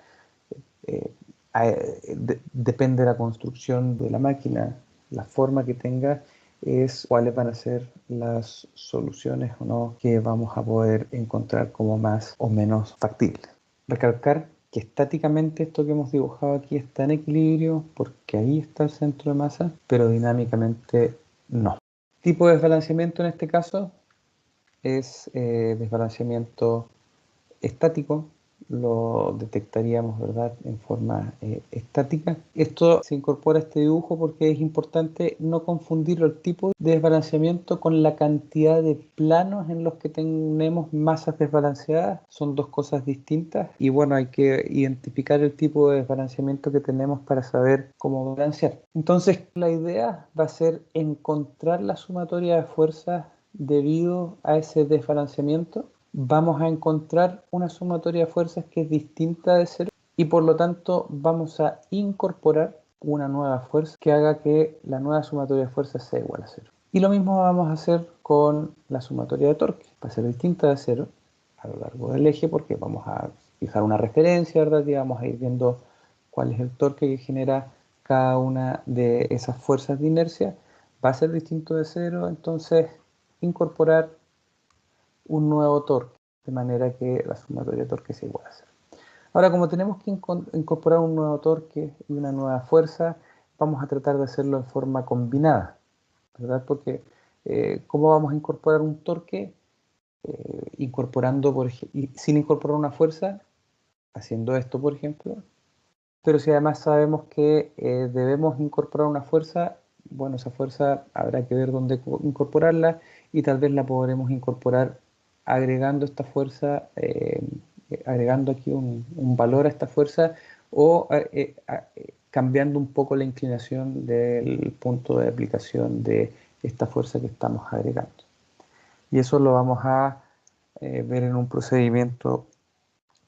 Depende de la construcción de la máquina, la forma que tenga, es cuáles van a ser las soluciones o no que vamos a poder encontrar como más o menos factibles. Recalcar que estáticamente esto que hemos dibujado aquí está en equilibrio porque ahí está el centro de masa, pero dinámicamente no. Tipo de desbalanceamiento en este caso es desbalanceamiento estático, lo detectaríamos, ¿verdad?, en forma estática. Esto se incorpora a este dibujo porque es importante no confundir el tipo de desbalanceamiento con la cantidad de planos en los que tenemos masas desbalanceadas. Son dos cosas distintas, y bueno, hay que identificar el tipo de desbalanceamiento que tenemos para saber cómo balancear. Entonces, la idea va a ser encontrar la sumatoria de fuerzas debido a ese desbalanceamiento. Vamos a encontrar una sumatoria de fuerzas que es distinta de cero, y por lo tanto vamos a incorporar una nueva fuerza que haga que la nueva sumatoria de fuerzas sea igual a cero. Y lo mismo vamos a hacer con la sumatoria de torque. Va a ser distinta de cero a lo largo del eje porque vamos a fijar una referencia, ¿verdad? Y vamos a ir viendo cuál es el torque que genera cada una de esas fuerzas de inercia. Va a ser distinto de cero, entonces incorporar un nuevo torque, de manera que la sumatoria de torque sea igual a cero. Ahora, como tenemos que incorporar un nuevo torque y una nueva fuerza, vamos a tratar de hacerlo en forma combinada, ¿verdad? Porque ¿cómo vamos a incorporar un torque? Sin incorporar una fuerza, haciendo esto, por ejemplo. Pero si además sabemos que debemos incorporar una fuerza, bueno, esa fuerza habrá que ver dónde incorporarla y tal vez la podremos incorporar agregando esta fuerza, agregando aquí un valor a esta fuerza o cambiando un poco la inclinación del punto de aplicación de esta fuerza que estamos agregando. Y eso lo vamos a ver en un procedimiento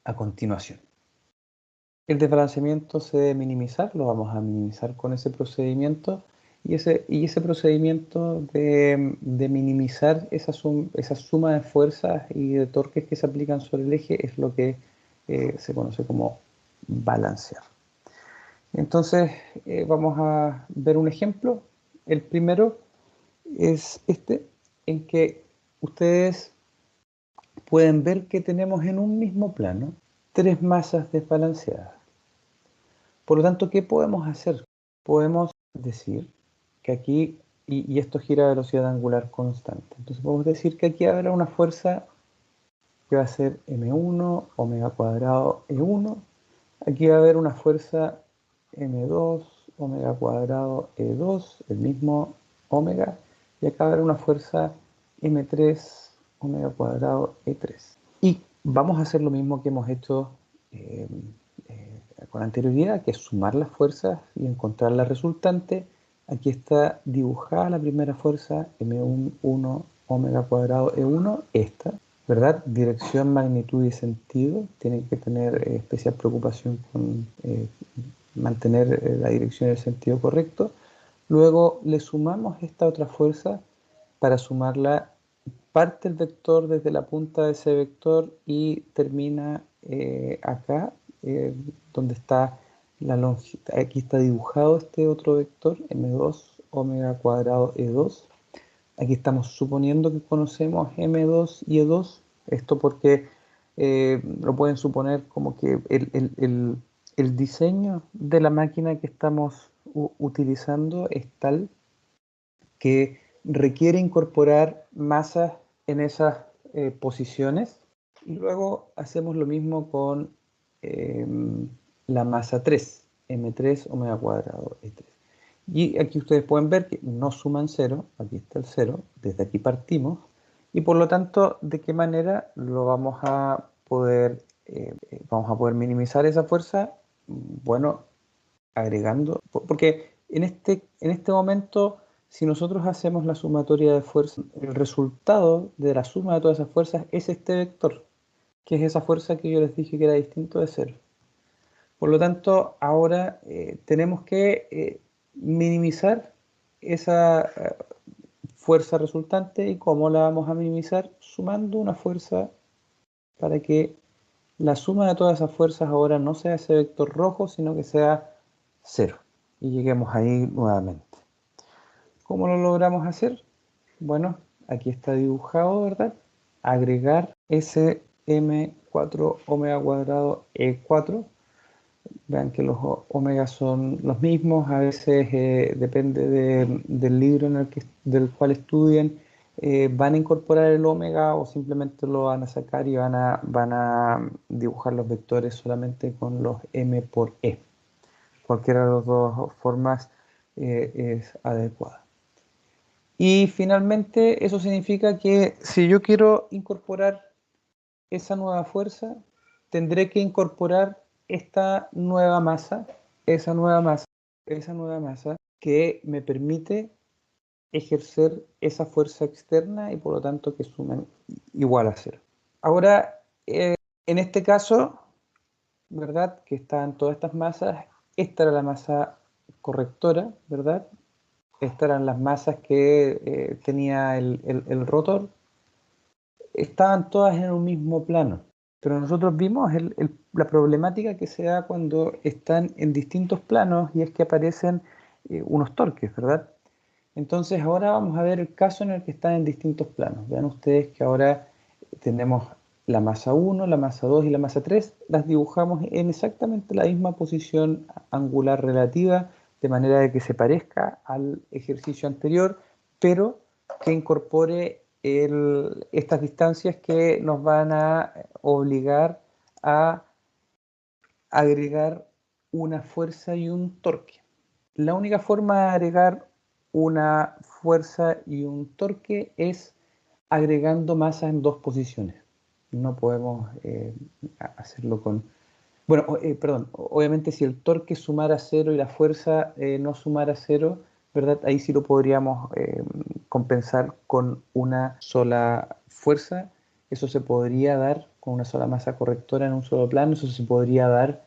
a continuación. El desbalanceamiento se debe minimizar, lo vamos a minimizar con ese procedimiento y ese procedimiento de minimizar esa suma de fuerzas y de torques que se aplican sobre el eje es lo que se conoce como balancear. Entonces vamos a ver un ejemplo. El primero es este, en que ustedes pueden ver que tenemos en un mismo plano tres masas desbalanceadas. Por lo tanto, ¿qué podemos hacer? Podemos decir que aquí, y esto gira a velocidad angular constante, entonces podemos decir que aquí habrá una fuerza que va a ser m1 omega cuadrado e1, aquí va a haber una fuerza m2 omega cuadrado e2, el mismo omega, y acá va a haber una fuerza m3 omega cuadrado e3. Y vamos a hacer lo mismo que hemos hecho con anterioridad, que es sumar las fuerzas y encontrar la resultante. Aquí está dibujada la primera fuerza, m1 omega cuadrado e1, esta, ¿verdad? Dirección, magnitud y sentido. Tienen que tener especial preocupación con mantener la dirección y el sentido correcto. Luego le sumamos esta otra fuerza. Para sumarla, parte el vector desde la punta de ese vector y termina acá, donde está la longitud. Aquí está dibujado este otro vector, m2 omega cuadrado e2. Aquí estamos suponiendo que conocemos m2 y e2. Esto porque lo pueden suponer como que el diseño de la máquina que estamos utilizando es tal que requiere incorporar masas en esas posiciones. Y luego hacemos lo mismo con eh, la masa 3, m3 omega cuadrado e3. Y aquí ustedes pueden ver que no suman 0, aquí está el 0, desde aquí partimos, y por lo tanto, ¿de qué manera lo vamos a poder minimizar esa fuerza? Bueno, agregando, porque en este momento, si nosotros hacemos la sumatoria de fuerzas, el resultado de la suma de todas esas fuerzas es este vector, que es esa fuerza que yo les dije que era distinto de 0. Por lo tanto, ahora tenemos que minimizar esa fuerza resultante. ¿Y cómo la vamos a minimizar? Sumando una fuerza para que la suma de todas esas fuerzas ahora no sea ese vector rojo, sino que sea 0. Y lleguemos ahí nuevamente. ¿Cómo lo logramos hacer? Bueno, aquí está dibujado, ¿verdad? Agregar ese m4 omega cuadrado e4. Vean que los omegas son los mismos, a veces depende del libro del cual estudien, van a incorporar el omega o simplemente lo van a sacar y van a dibujar los vectores solamente con los m por e. Cualquiera de las dos formas es adecuada. Y finalmente eso significa que si yo quiero incorporar esa nueva fuerza, tendré que incorporar esta nueva masa, esa nueva masa que me permite ejercer esa fuerza externa y por lo tanto que sumen igual a 0. Ahora, en este caso, ¿verdad? Que están todas estas masas, esta era la masa correctora, ¿verdad? Estas eran las masas que tenía el rotor. Estaban todas en un mismo plano. Pero nosotros vimos la problemática que se da cuando están en distintos planos y es que aparecen unos torques, ¿verdad? Entonces ahora vamos a ver el caso en el que están en distintos planos. Vean ustedes que ahora tenemos la masa 1, la masa 2 y la masa 3. Las dibujamos en exactamente la misma posición angular relativa de manera de que se parezca al ejercicio anterior, pero que incorpore estas distancias que nos van a obligar a agregar una fuerza y un torque. La única forma de agregar una fuerza y un torque es agregando masa en dos posiciones. No podemos hacerlo con... Bueno, perdón, obviamente si el torque sumara cero y la fuerza no sumara cero, ¿verdad? Ahí sí lo podríamos compensar con una sola fuerza. Eso se podría dar con una sola masa correctora en un solo plano. Eso se podría dar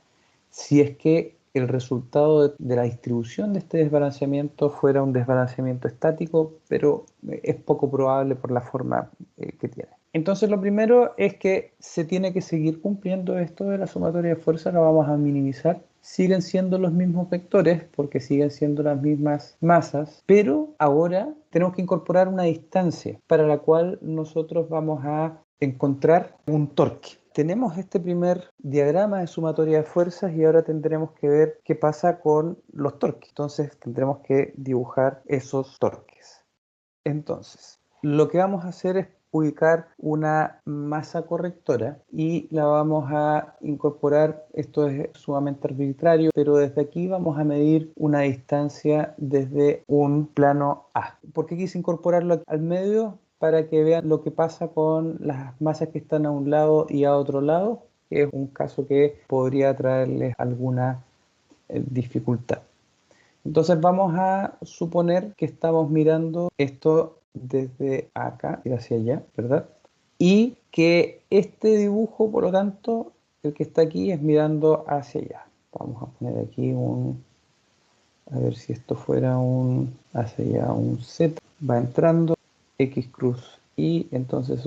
si es que el resultado de la distribución de este desbalanceamiento fuera un desbalanceamiento estático, pero es poco probable por la forma que tiene. Entonces lo primero es que se tiene que seguir cumpliendo esto de la sumatoria de fuerza, lo vamos a minimizar. Siguen siendo los mismos vectores porque siguen siendo las mismas masas, pero ahora tenemos que incorporar una distancia para la cual nosotros vamos a encontrar un torque. Tenemos este primer diagrama de sumatoria de fuerzas y ahora tendremos que ver qué pasa con los torques. Entonces tendremos que dibujar esos torques. Entonces, lo que vamos a hacer es ubicar una masa correctora y la vamos a incorporar, esto es sumamente arbitrario, pero desde aquí vamos a medir una distancia desde un plano A. ¿Por qué quise incorporarlo al medio? Para que vean lo que pasa con las masas que están a un lado y a otro lado, que es un caso que podría traerles alguna dificultad. Entonces vamos a suponer que estamos mirando esto desde acá y hacia allá, ¿verdad? Y que este dibujo, por lo tanto, el que está aquí es mirando hacia allá. Vamos a poner aquí a ver si esto fuera hacia allá un Z. Va entrando X cruz Y, entonces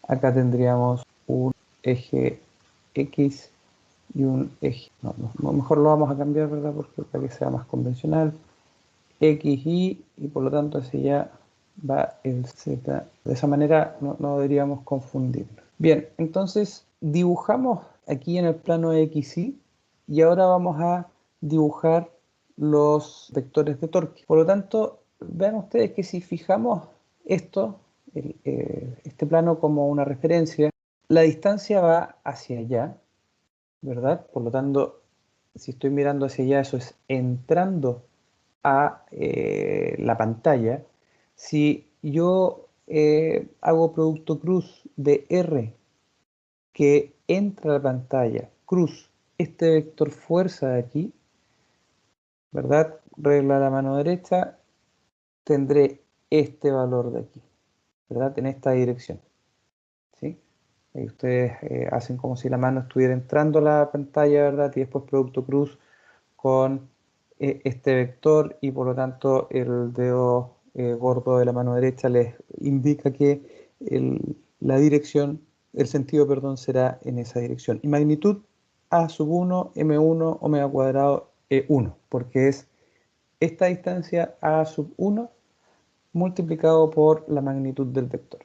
acá tendríamos un eje X y un eje. No, mejor lo vamos a cambiar, ¿verdad? Porque para que sea más convencional. X, y por lo tanto hacia allá va el Z. De esa manera no deberíamos confundirnos. Bien, entonces dibujamos aquí en el plano X, y ahora vamos a dibujar los vectores de torque. Por lo tanto, vean ustedes que si fijamos esto, este plano como una referencia, la distancia va hacia allá, ¿verdad? Por lo tanto, si estoy mirando hacia allá, eso es entrando a la pantalla. Si yo hago producto cruz de R que entra a la pantalla, cruz este vector fuerza de aquí, ¿verdad? Regla a la mano derecha, tendré este valor de aquí, ¿verdad? En esta dirección, ¿sí? Ahí ustedes hacen como si la mano estuviera entrando a la pantalla, ¿verdad? Y después producto cruz con este vector, y por lo tanto el dedo gordo de la mano derecha les indica que la dirección, el sentido, perdón, será en esa dirección. Y magnitud A sub 1, M1, omega cuadrado, E1, porque es esta distancia A sub 1 multiplicado por la magnitud del vector.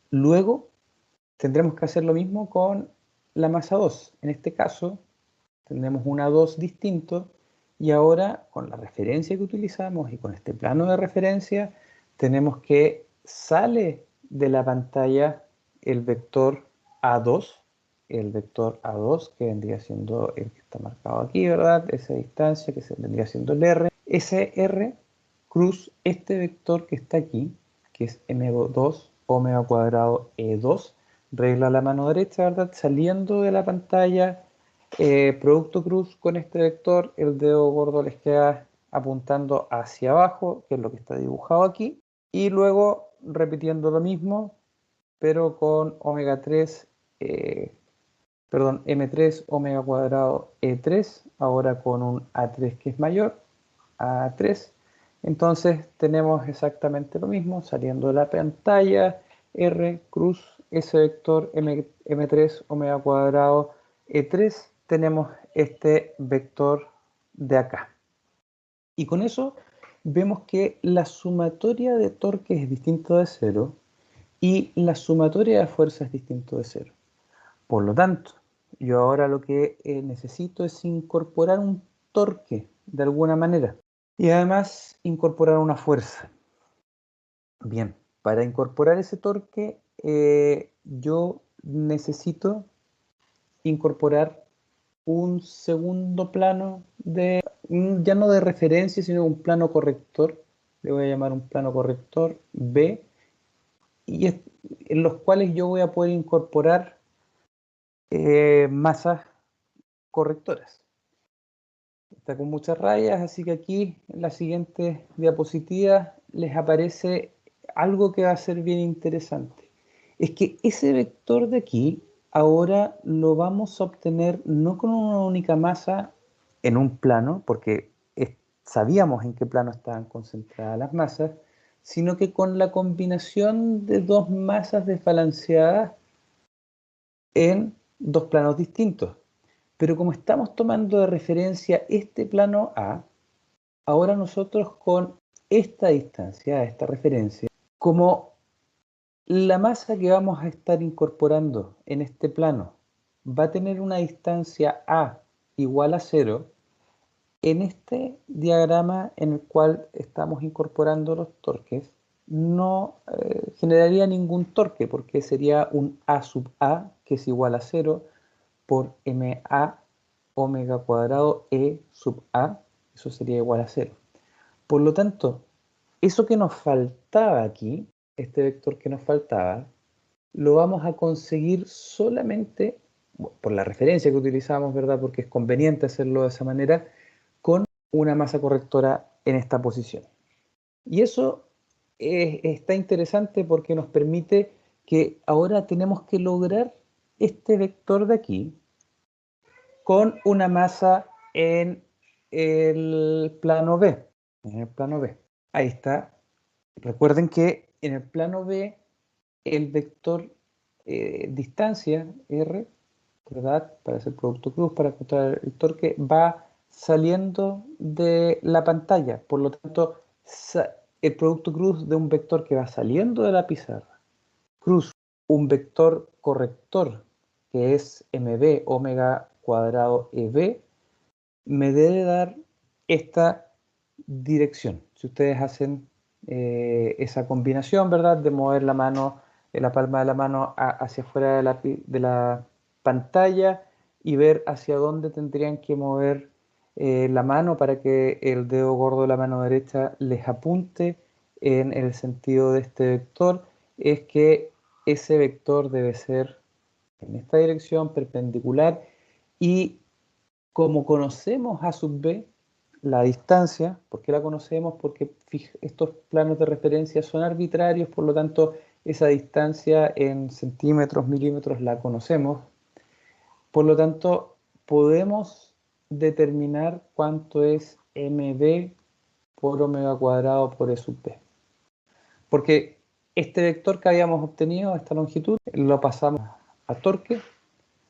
Luego tendremos que hacer lo mismo con la masa 2. En este caso tendremos una 2 distinto, y ahora con la referencia que utilizamos y con este plano de referencia tenemos que sale de la pantalla el vector A2, que vendría siendo el que está marcado aquí, ¿verdad? Esa distancia que vendría siendo el R. Ese R cruz este vector que está aquí, que es M2 omega cuadrado E2, regla a la mano derecha, ¿verdad? Saliendo de la pantalla, producto cruz con este vector, el dedo gordo les queda apuntando hacia abajo, que es lo que está dibujado aquí, y luego repitiendo lo mismo, pero con omega 3, perdón, M3 omega cuadrado E3, ahora con un A3 que es mayor, A3. Entonces tenemos exactamente lo mismo, saliendo de la pantalla, R cruz, ese vector M3 omega cuadrado E3, tenemos este vector de acá. Y con eso vemos que la sumatoria de torque es distinto de cero y la sumatoria de fuerza es distinto de cero. Por lo tanto, yo ahora lo que necesito es incorporar un torque de alguna manera y además incorporar una fuerza. Bien, para incorporar ese torque yo necesito incorporar un segundo plano ya no de referencia, sino un plano corrector. Le voy a llamar un plano corrector B, y en los cuales yo voy a poder incorporar masas correctoras. Está con muchas rayas, así que aquí en la siguiente diapositiva les aparece algo que va a ser bien interesante. Es que ese vector de aquí ahora lo vamos a obtener no con una única masa en un plano, porque sabíamos en qué plano estaban concentradas las masas, sino que con la combinación de dos masas desbalanceadas en dos planos distintos. Pero como estamos tomando de referencia este plano A, ahora nosotros con esta distancia, esta referencia, como la masa que vamos a estar incorporando en este plano va a tener una distancia A igual a 0, en este diagrama en el cual estamos incorporando los torques, no generaría ningún torque, porque sería un A sub A, que es igual a 0, por MA omega cuadrado E sub A, eso sería igual a 0. Por lo tanto, eso que nos faltaba aquí, este vector que nos faltaba, lo vamos a conseguir solamente, por la referencia que utilizamos, ¿verdad? Porque es conveniente hacerlo de esa manera, con una masa correctora en esta posición. Y eso está interesante porque nos permite que ahora tenemos que lograr este vector de aquí con una masa en el plano B. En el plano B. Ahí está. Recuerden que en el plano B el vector distancia R, ¿verdad? Para hacer producto cruz, para encontrar el torque, va saliendo de la pantalla. Por lo tanto, el producto cruz de un vector que va saliendo de la pizarra, cruz un vector corrector que es mb omega cuadrado eb, me debe dar esta dirección. Si ustedes hacen esa combinación, ¿verdad? De mover la mano, la palma de la mano hacia afuera de la pantalla y ver hacia dónde tendrían que mover la mano para que el dedo gordo de la mano derecha les apunte en el sentido de este vector, es que ese vector debe ser en esta dirección perpendicular, y como conocemos A sub B, la distancia, ¿por qué la conocemos? Porque estos planos de referencia son arbitrarios, por lo tanto esa distancia en centímetros, milímetros la conocemos. Por lo tanto, podemos determinar cuánto es mb por omega cuadrado por E sub b. Porque este vector que habíamos obtenido, esta longitud, lo pasamos a torque,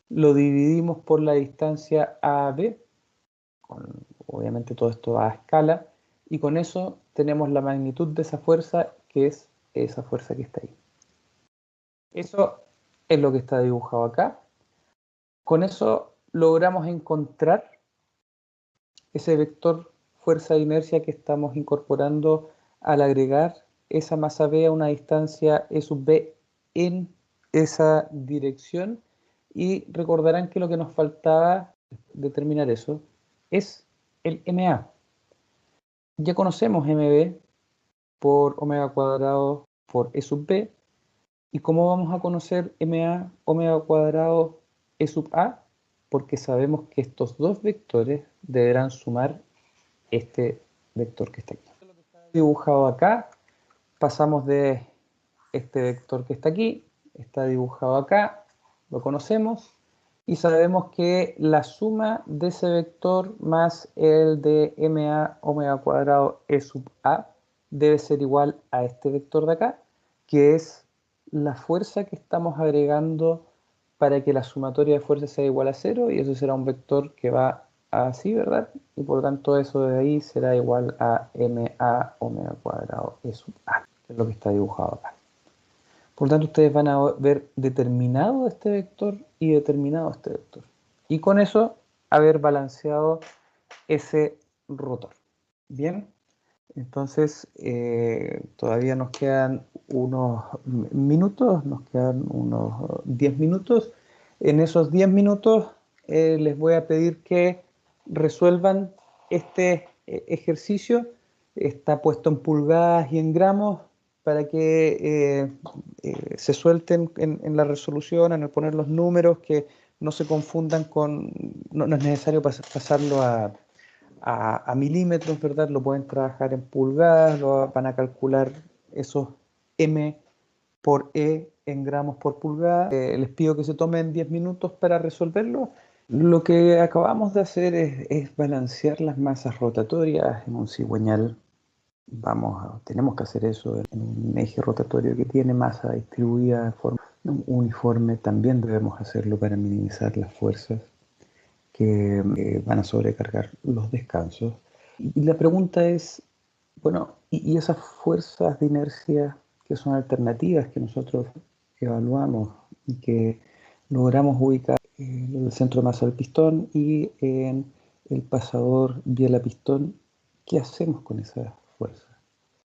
lo dividimos por la distancia AB, obviamente todo esto a escala, y con eso tenemos la magnitud de esa fuerza, que es esa fuerza que está ahí. Eso es lo que está dibujado acá. Con eso logramos encontrar ese vector fuerza de inercia que estamos incorporando al agregar esa masa B a una distancia E sub B en esa dirección, y recordarán que lo que nos faltaba determinar eso es el MA. Ya conocemos MB por omega cuadrado por E sub B, ¿y cómo vamos a conocer MA omega cuadrado E sub A? Porque sabemos que estos dos vectores deberán sumar este vector que está aquí. Lo que está dibujado acá, pasamos de este vector que está aquí, está dibujado acá, lo conocemos, y sabemos que la suma de ese vector más el de MA omega cuadrado E sub A debe ser igual a este vector de acá, que es la fuerza que estamos agregando para que la sumatoria de fuerzas sea igual a 0, y eso será un vector que va así, ¿verdad? Y por lo tanto eso de ahí será igual a MA omega cuadrado E sub A, que es lo que está dibujado acá. Por lo tanto, ustedes van a ver determinado este vector y determinado este vector. Y con eso haber balanceado ese rotor. Bien, entonces todavía nos quedan unos minutos, nos quedan unos 10 minutos. En esos 10 minutos les voy a pedir que resuelvan este ejercicio. Está puesto en pulgadas y en gramos para que se suelten en la resolución, en el poner los números, que no se confundan con... No, no es necesario pasarlo a milímetros, ¿verdad? Lo pueden trabajar en pulgadas, lo van a calcular esos M por E en gramos por pulgada. Les pido que se tomen 10 minutos para resolverlo. Lo que acabamos de hacer es balancear las masas rotatorias en un cigüeñal. Tenemos que hacer eso en un eje rotatorio que tiene masa distribuida de forma uniforme. También debemos hacerlo para minimizar las fuerzas que van a sobrecargar los descansos. Y la pregunta es, bueno, ¿y esas fuerzas de inercia que son alternativas que nosotros evaluamos y que logramos ubicar en el centro de masa del pistón y en el pasador biela-pistón? ¿Qué hacemos con esas fuerzas?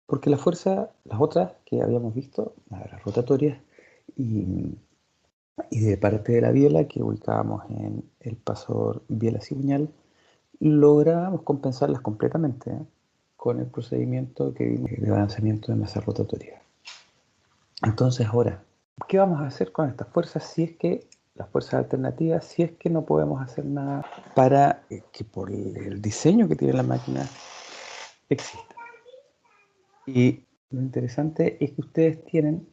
Porque la fuerza, las otras que habíamos visto, las rotatorias y de parte de la biela que ubicábamos en el pasador biela-cigüeñal, lográbamos compensarlas completamente, con el procedimiento que vimos de balanceamiento de masa rotatoria. Entonces ahora, ¿qué vamos a hacer con estas fuerzas si es que las fuerzas alternativas, si es que no podemos hacer nada para que por el diseño que tiene la máquina exista? Y lo interesante es que ustedes tienen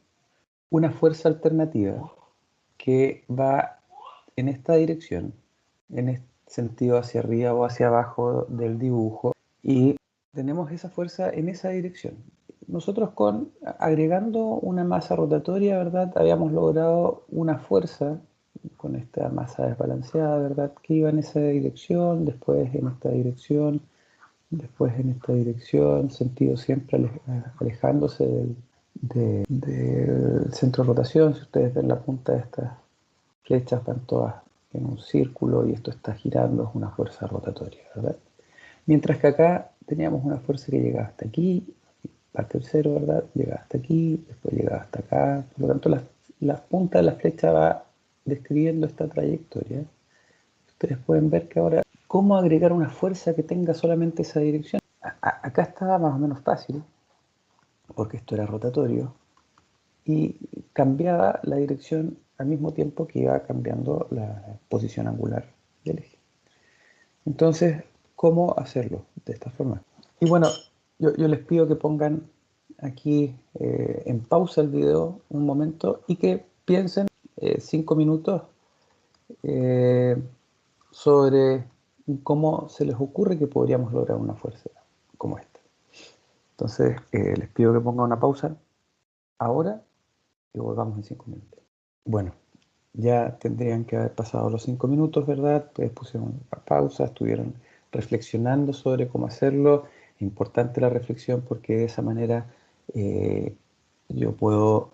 una fuerza alternativa que va en esta dirección, en este sentido hacia arriba o hacia abajo del dibujo, y tenemos esa fuerza en esa dirección. Nosotros agregando una masa rotatoria, ¿verdad? Habíamos logrado una fuerza con esta masa desbalanceada, ¿verdad? Que iba en esa dirección, después en esta dirección, después en esta dirección, sentido siempre alejándose del centro de rotación. Si ustedes ven la punta de estas flechas, van todas en un círculo y esto está girando, es una fuerza rotatoria, ¿verdad? Mientras que acá teníamos una fuerza que llegaba hasta aquí, parte del cero, ¿verdad? Llegaba hasta aquí, después llegaba hasta acá. Por lo tanto, la punta de la flecha va describiendo esta trayectoria. Ustedes pueden ver que ahora, ¿cómo agregar una fuerza que tenga solamente esa dirección? Acá estaba más o menos fácil, porque esto era rotatorio, y cambiaba la dirección al mismo tiempo que iba cambiando la posición angular del eje. Entonces, ¿cómo hacerlo de esta forma? Y bueno, yo les pido que pongan aquí en pausa el video un momento y que piensen 5 minutos eh, sobre cómo se les ocurre que podríamos lograr una fuerza como esta. Entonces, les pido que pongan una pausa ahora y volvamos en 5 minutos. Bueno, ya tendrían que haber pasado los 5 minutos, ¿verdad? Pues pusieron pausa, estuvieron reflexionando sobre cómo hacerlo. Es importante la reflexión porque de esa manera yo puedo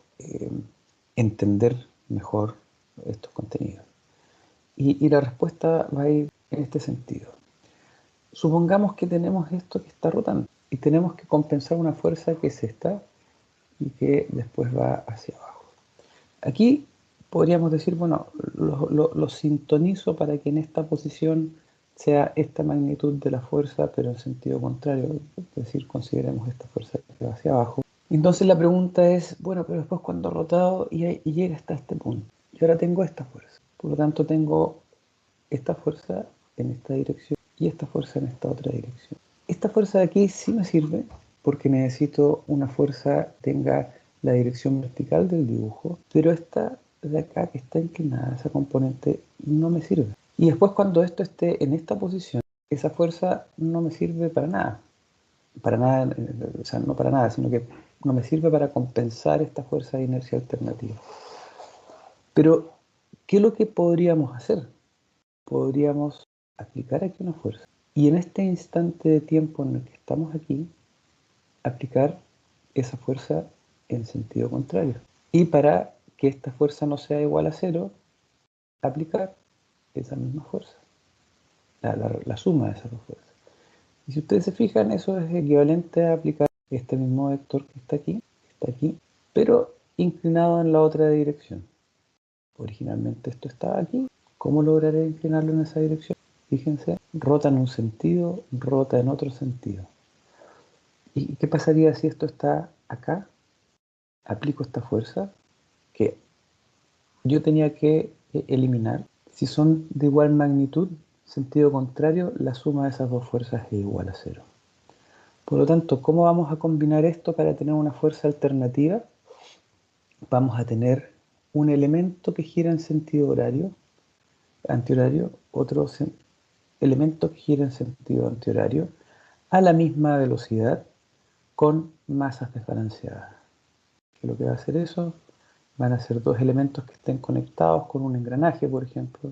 entender mejor estos contenidos. Y la respuesta va a ir en este sentido. Supongamos que tenemos esto que está rotando y tenemos que compensar una fuerza que es esta y que después va hacia abajo. Aquí podríamos decir, bueno, lo sintonizo para que en esta posición sea esta magnitud de la fuerza, pero en sentido contrario, es decir, consideremos esta fuerza que va hacia abajo. Entonces la pregunta es, bueno, pero después cuando he rotado y llega hasta este punto, y ahora tengo esta fuerza, por lo tanto tengo esta fuerza en esta dirección y esta fuerza en esta otra dirección. Esta fuerza de aquí sí me sirve porque necesito una fuerza que tenga la dirección vertical del dibujo, pero esta de acá que está inclinada, esa componente, no me sirve. Y después cuando esto esté en esta posición, esa fuerza no me sirve para nada, o sea, no para nada, sino que no me sirve para compensar esta fuerza de inercia alternativa. Pero, ¿qué es lo que podríamos hacer? Podríamos aplicar aquí una fuerza. Y en este instante de tiempo en el que estamos aquí, aplicar esa fuerza en sentido contrario. Y para que esta fuerza no sea igual a cero, aplicar esa misma fuerza. la suma de esas dos fuerzas. Y si ustedes se fijan, eso es equivalente a aplicar este mismo vector que está aquí, pero inclinado en la otra dirección. Originalmente esto estaba aquí. ¿Cómo lograré inclinarlo en esa dirección? Fíjense, rota en un sentido, rota en otro sentido. ¿Y qué pasaría si esto está acá? Aplico esta fuerza que yo tenía que eliminar. Si son de igual magnitud, sentido contrario, la suma de esas dos fuerzas es igual a cero. Por lo tanto, ¿cómo vamos a combinar esto para tener una fuerza alternativa? Vamos a tener un elemento que gira en sentido horario, antihorario, otro elemento que gira en sentido antihorario, a la misma velocidad, con masas desbalanceadas. ¿Qué es lo que va a hacer eso? Van a ser dos elementos que estén conectados con un engranaje, por ejemplo,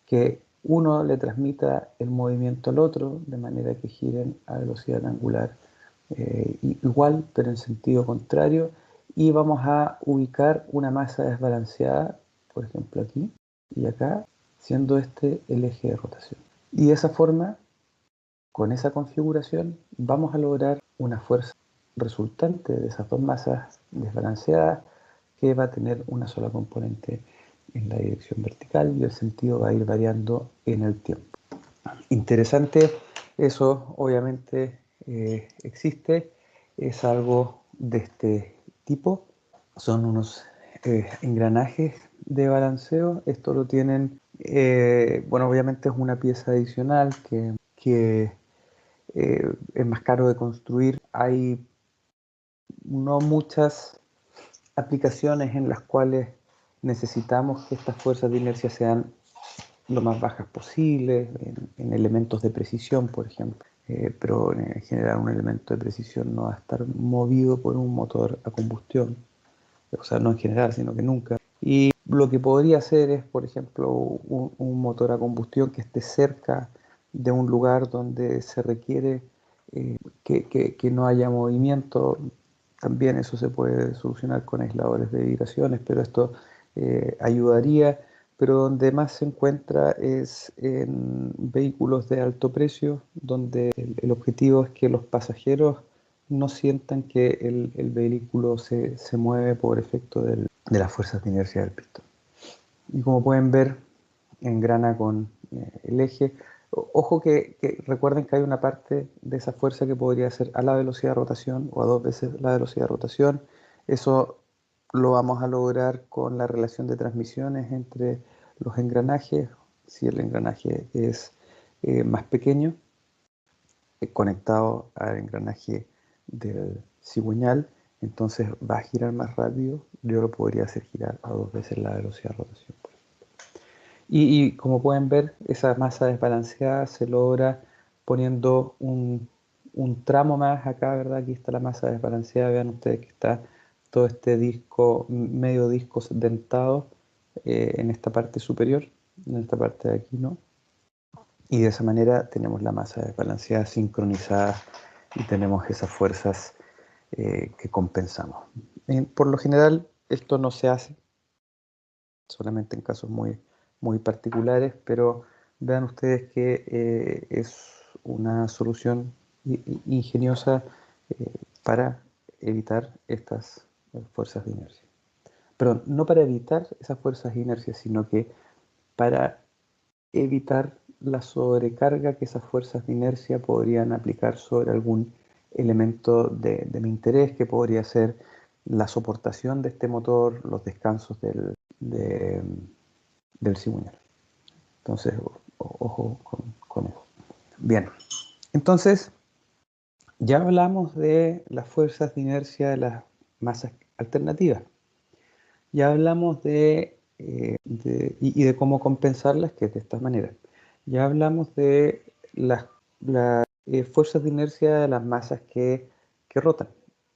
que uno le transmita el movimiento al otro, de manera que giren a velocidad angular igual, pero en sentido contrario, y vamos a ubicar una masa desbalanceada, por ejemplo aquí y acá, siendo este el eje de rotación. Y de esa forma, con esa configuración, vamos a lograr una fuerza resultante de esas dos masas desbalanceadas que va a tener una sola componente en la dirección vertical y el sentido va a ir variando en el tiempo. Interesante, eso obviamente existe, es algo de este tipo, son unos engranajes de balanceo, esto lo tienen, bueno, obviamente es una pieza adicional que es más caro de construir, hay no muchas aplicaciones en las cuales necesitamos que estas fuerzas de inercia sean lo más bajas posible, en elementos de precisión, por ejemplo. Pero en general un elemento de precisión no va a estar movido por un motor a combustión, o sea, no en general, sino que nunca. Y lo que podría hacer es, por ejemplo, un motor a combustión que esté cerca de un lugar donde se requiere que no haya movimiento. También eso se puede solucionar con aisladores de vibraciones, pero esto ayudaría. Pero donde más se encuentra es en vehículos de alto precio, donde el objetivo es que los pasajeros no sientan que el vehículo se mueve por efecto de las fuerzas de inercia del pistón. Y como pueden ver, engrana con el eje. Ojo que recuerden que hay una parte de esa fuerza que podría ser a la velocidad de rotación o a dos veces la velocidad de rotación. Eso lo vamos a lograr con la relación de transmisiones entre los engranajes. Si el engranaje es más pequeño, conectado al engranaje del cigüeñal, entonces va a girar más rápido. Yo lo podría hacer girar a dos veces la velocidad de rotación. Y como pueden ver, esa masa desbalanceada se logra poniendo un tramo más acá, ¿verdad? Aquí está la masa desbalanceada, vean ustedes que está todo este disco, medio disco dentado en esta parte superior, en esta parte de aquí, ¿no? Y de esa manera tenemos la masa desbalanceada sincronizada y tenemos esas fuerzas que compensamos. Por lo general, esto no se hace, solamente en casos muy particulares, pero vean ustedes que es una solución ingeniosa para evitar estas fuerzas de inercia. Perdón, no para evitar esas fuerzas de inercia, sino que para evitar la sobrecarga que esas fuerzas de inercia podrían aplicar sobre algún elemento de mi interés, que podría ser la soportación de este motor, los descansos del cigüeñal. Entonces, ojo con eso. Bien, entonces ya hablamos de las fuerzas de inercia de las masas alternativas. Ya hablamos y de cómo compensarlas, que es de esta manera. Ya hablamos de las fuerzas de inercia de las masas que rotan.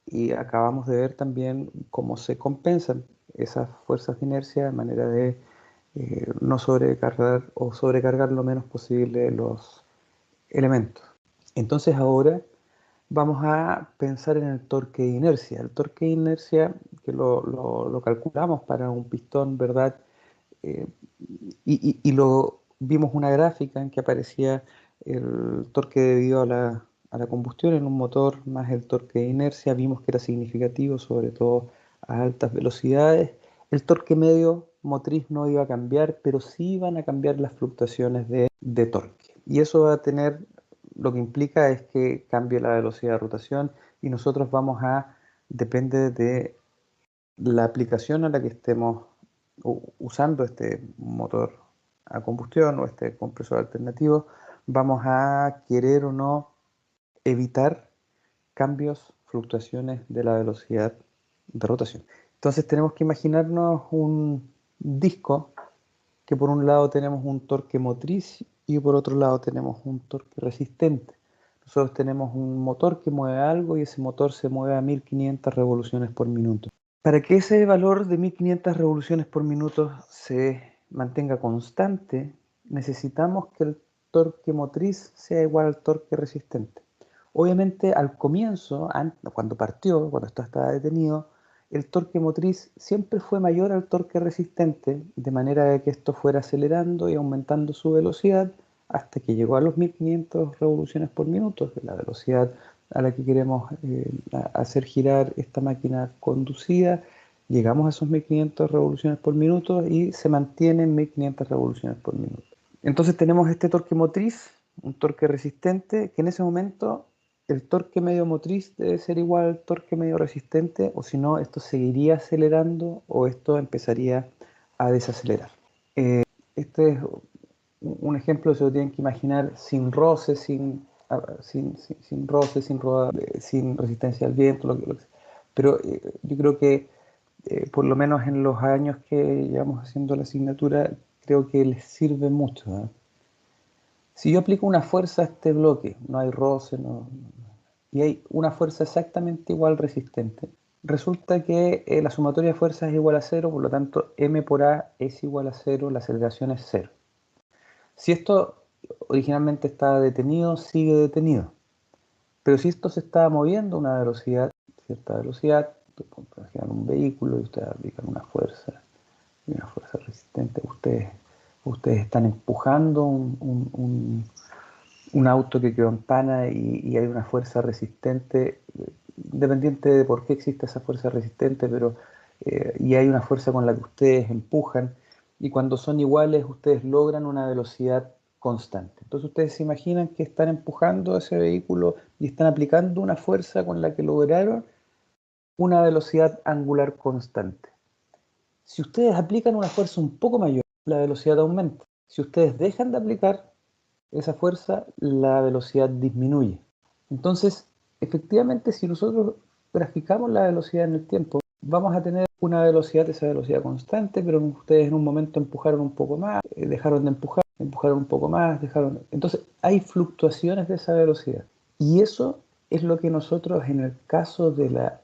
Y acabamos de ver también cómo se compensan esas fuerzas de inercia de manera de no sobrecargar o sobrecargar lo menos posible los elementos. Entonces ahora vamos a pensar en el torque de inercia. El torque de inercia que lo calculamos para un pistón, ¿verdad? Eh, y lo vimos una gráfica en que aparecía el torque debido a la combustión en un motor más el torque de inercia. Vimos que era significativo, sobre todo a altas velocidades. El torque medio motriz no iba a cambiar, pero sí iban a cambiar las fluctuaciones de torque. Y eso va a tener, lo que implica es que cambie la velocidad de rotación y nosotros vamos a, depende de la aplicación a la que estemos usando este motor a combustión o este compresor alternativo, vamos a querer o no evitar cambios, fluctuaciones de la velocidad de rotación. Entonces tenemos que imaginarnos un disco que por un lado tenemos un torque motriz y por otro lado tenemos un torque resistente. Nosotros tenemos un motor que mueve algo y ese motor se mueve a 1500 revoluciones por minuto. Para que ese valor de 1500 revoluciones por minuto se mantenga constante, necesitamos que el torque motriz sea igual al torque resistente. Obviamente al comienzo, cuando partió, cuando esto estaba detenido, el torque motriz siempre fue mayor al torque resistente, de manera que esto fuera acelerando y aumentando su velocidad hasta que llegó a los 1500 revoluciones por minuto, que es la velocidad a la que queremos hacer girar esta máquina conducida. Llegamos a esos 1500 revoluciones por minuto y se mantiene en 1500 revoluciones por minuto. Entonces tenemos este torque motriz, un torque resistente, que en ese momento el torque medio motriz debe ser igual al torque medio resistente, o si no, esto seguiría acelerando o esto empezaría a desacelerar. Este es un ejemplo, se lo tienen que imaginar sin roce, sin roce, sin resistencia al viento, lo que sea. Pero yo creo que por lo menos en los años que llevamos haciendo la asignatura, creo que les sirve mucho, ¿eh? Si yo aplico una fuerza a este bloque, no hay roce, y hay una fuerza exactamente igual resistente, resulta que la sumatoria de fuerzas es igual a cero, por lo tanto m por a es igual a cero, la aceleración es cero. Si esto originalmente estaba detenido, sigue detenido. Pero si esto se está moviendo a una velocidad, cierta velocidad, por ejemplo, un vehículo y ustedes aplican una fuerza y una fuerza resistente, ustedes están empujando un auto que quedó en pana y hay una fuerza resistente, independiente de por qué existe esa fuerza resistente, pero y hay una fuerza con la que ustedes empujan, y cuando son iguales ustedes logran una velocidad constante. Entonces ustedes se imaginan que están empujando ese vehículo y están aplicando una fuerza con la que lograron una velocidad angular constante. Si ustedes aplican una fuerza un poco mayor, la velocidad aumenta. Si ustedes dejan de aplicar esa fuerza, la velocidad disminuye. Entonces, efectivamente, si nosotros graficamos la velocidad en el tiempo, vamos a tener una velocidad, esa velocidad constante, pero ustedes en un momento empujaron un poco más, dejaron de empujar, empujaron un poco más, dejaron... Entonces, hay fluctuaciones de esa velocidad. Y eso es lo que nosotros, en el caso de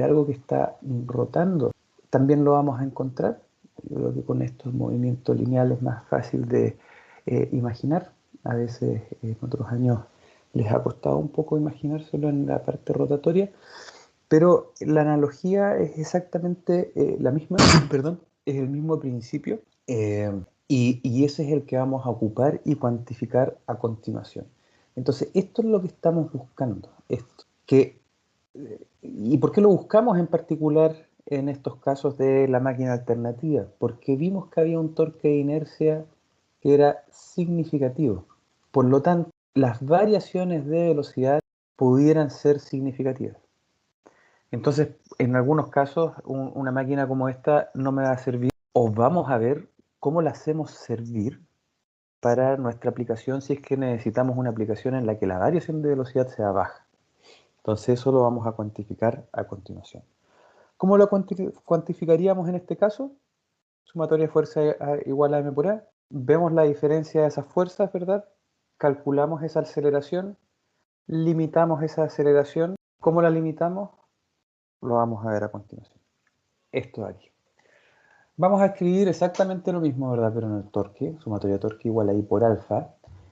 algo que está rotando, también lo vamos a encontrar. Yo creo que con estos movimientos lineales es más fácil de imaginar. A veces en otros años les ha costado un poco imaginárselo en la parte rotatoria, pero la analogía es exactamente la misma, perdón, es el mismo principio, y ese es el que vamos a ocupar y cuantificar a continuación. Entonces, esto es lo que estamos buscando, esto, que ¿y por qué lo buscamos en particular en estos casos de la máquina alternativa? Porque vimos que había un torque de inercia que era significativo. Por lo tanto, las variaciones de velocidad pudieran ser significativas. Entonces, en algunos casos, una máquina como esta no me va a servir, o vamos a ver cómo la hacemos servir para nuestra aplicación si es que necesitamos una aplicación en la que la variación de velocidad sea baja. Entonces eso lo vamos a cuantificar a continuación. ¿Cómo lo cuantificaríamos en este caso? Sumatoria de fuerza igual a m por a. Vemos la diferencia de esas fuerzas, ¿verdad? Calculamos esa aceleración, limitamos esa aceleración. ¿Cómo la limitamos? Lo vamos a ver a continuación. Esto de aquí. Vamos a escribir exactamente lo mismo, ¿verdad? Pero en el torque, sumatoria de torque igual a I por alfa.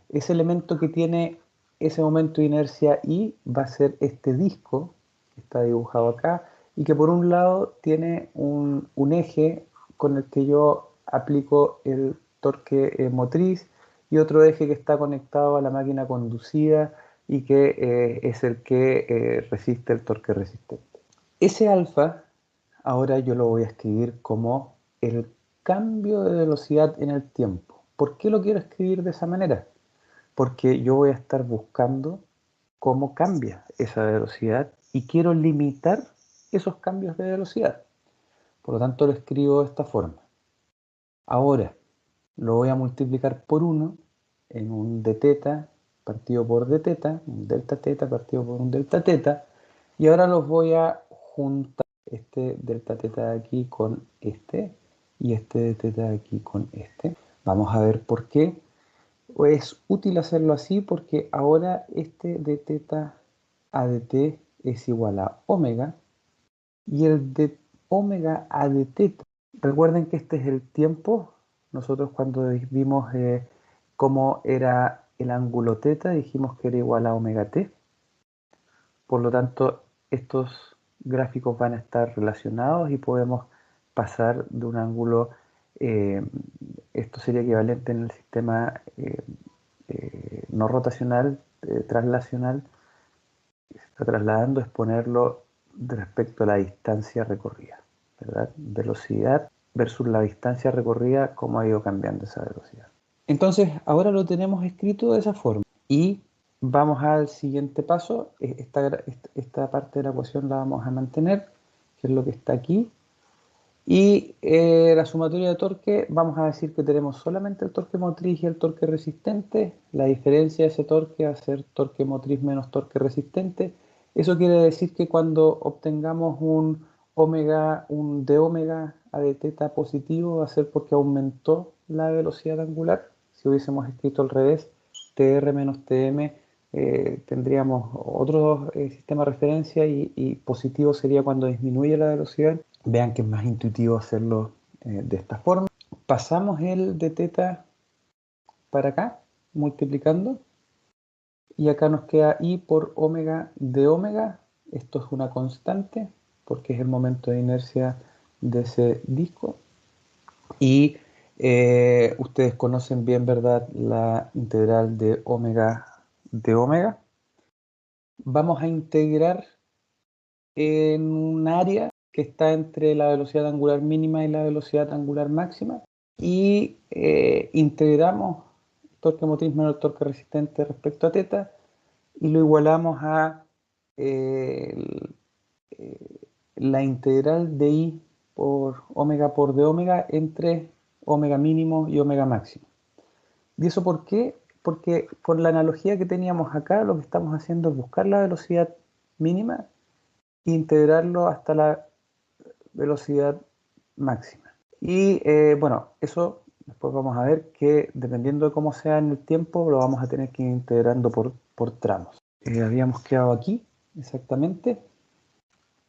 Ese elemento que tiene ese momento de inercia I va a ser este disco que está dibujado acá y que por un lado tiene un eje con el que yo aplico el torque motriz, y otro eje que está conectado a la máquina conducida y que es el que resiste el torque resistente. Ese alfa, ahora yo lo voy a escribir como el cambio de velocidad en el tiempo. ¿Por qué lo quiero escribir de esa manera? Porque yo voy a estar buscando cómo cambia esa velocidad y quiero limitar esos cambios de velocidad. Por lo tanto, lo escribo de esta forma. Ahora, lo voy a multiplicar por 1 en un d teta partido por d teta, un delta teta partido por un delta teta, y ahora los voy a juntar, este delta teta de aquí con este, y este d teta de aquí con este. Vamos a ver por qué. Es útil hacerlo así porque ahora este d teta a dt es igual a omega, y el de omega a de teta. Recuerden que este es el tiempo. Nosotros cuando vimos cómo era el ángulo teta, dijimos que era igual a omega t. Por lo tanto, estos gráficos van a estar relacionados y podemos pasar de un ángulo, esto sería equivalente en el sistema no rotacional, traslacional, se está trasladando, es ponerlo respecto a la distancia recorrida, ¿verdad? Velocidad versus la distancia recorrida, cómo ha ido cambiando esa velocidad. Entonces, ahora lo tenemos escrito de esa forma. Y vamos al siguiente paso. Esta parte de la ecuación la vamos a mantener, que es lo que está aquí. Y la sumatoria de torque, vamos a decir que tenemos solamente el torque motriz y el torque resistente. La diferencia de ese torque va a ser torque motriz menos torque resistente. Eso quiere decir que cuando obtengamos un d omega a d teta positivo, va a ser porque aumentó la velocidad angular. Si hubiésemos escrito al revés, tr menos tm, tendríamos otro sistema de referencia, y positivo sería cuando disminuye la velocidad. Vean que es más intuitivo hacerlo de esta forma. Pasamos el de teta para acá, multiplicando, y acá nos queda I por omega de omega. Esto es una constante porque es el momento de inercia de ese disco. Y ustedes conocen bien, ¿verdad?, la integral de omega de omega. Vamos a integrar en un área que está entre la velocidad angular mínima y la velocidad angular máxima, y integramos torque motriz menos torque resistente respecto a teta, y lo igualamos a la integral de I por de omega entre omega mínimo y omega máximo. ¿Y eso por qué? Porque por la analogía que teníamos acá, lo que estamos haciendo es buscar la velocidad mínima e integrarlo hasta la velocidad máxima. Y bueno, eso después vamos a ver que dependiendo de cómo sea en el tiempo, lo vamos a tener que ir integrando por tramos. Habíamos quedado aquí, exactamente.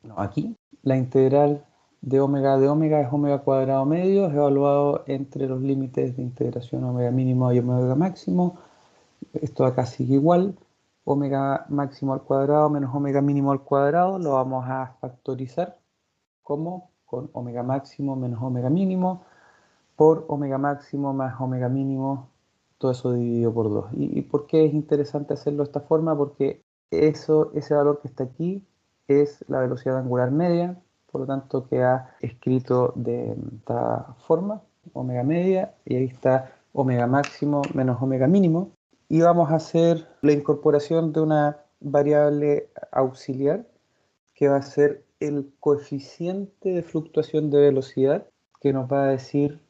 No, aquí. La integral de omega es omega cuadrado medio, es evaluado entre los límites de integración omega mínimo y omega máximo. Esto acá sigue igual. Omega máximo al cuadrado menos omega mínimo al cuadrado lo vamos a factorizar como con omega máximo menos omega mínimo por omega máximo más omega mínimo, todo eso dividido por 2. ¿Y por qué es interesante hacerlo de esta forma? Porque ese valor que está aquí es la velocidad angular media, por lo tanto queda escrito de esta forma, omega media, y ahí está omega máximo menos omega mínimo. Y vamos a hacer la incorporación de una variable auxiliar que va a ser el coeficiente de fluctuación de velocidad, que nos va a decir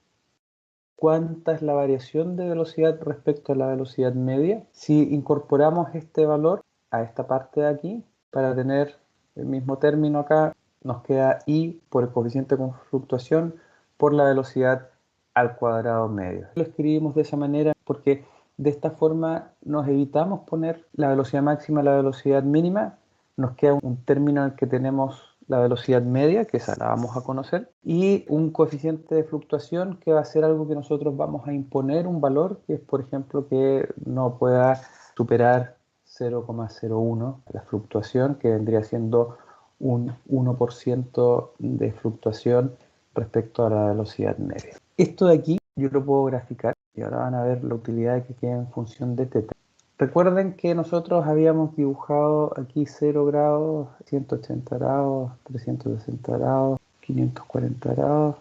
cuánta es la variación de velocidad respecto a la velocidad media. Si incorporamos este valor a esta parte de aquí, para tener el mismo término acá, nos queda I por el coeficiente de fluctuación por la velocidad al cuadrado medio. Lo escribimos de esa manera porque de esta forma nos evitamos poner la velocidad máxima y la velocidad mínima. Nos queda un término en el que tenemos la velocidad media, que esa la vamos a conocer, y un coeficiente de fluctuación que va a ser algo que nosotros vamos a imponer un valor, que es, por ejemplo, que no pueda superar 0,01 la fluctuación, que vendría siendo un 1% de fluctuación respecto a la velocidad media. Esto de aquí yo lo puedo graficar y ahora van a ver la utilidad que queda en función de teta. Recuerden que nosotros habíamos dibujado aquí 0 grados, 180 grados, 360 grados, 540 grados,